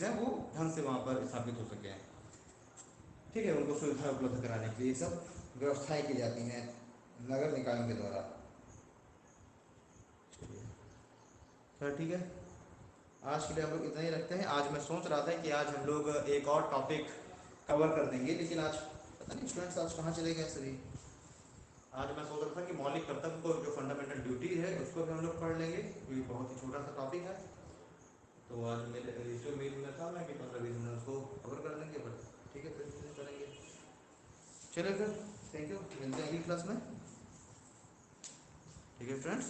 [SPEAKER 1] हैं वो ढंग से वहाँ पर स्थापित हो सके, ठीक है, उनको सुविधा उपलब्ध कराने के लिए ये सब व्यवस्थाएं की जाती हैं नगर निकायों के द्वारा। चलिए, ठीक है, आज के लिए हम लोग इतना ही रखते हैं। आज मैं सोच रहा था कि आज हम लोग एक और टॉपिक कवर कर देंगे, लेकिन आज पता नहीं स्टूडेंट्स आज कहाँ चले गए सभी। आज मैं सोच रहा था कि मौलिक कर्तव्य को जो फंडामेंटल ड्यूटी है उसको भी हम लोग पढ़ लेंगे, क्योंकि बहुत ही छोटा सा टॉपिक है। तो आज मेरे इस उम्मीद में था मैं कि 15-20 मिनट उसको कवर कर लेंगे, बट ठीक है, फिर करेंगे। चलिए फिर, थैंक यू, मिलते हैं अगली क्लास में, ठीक है फ्रेंड्स।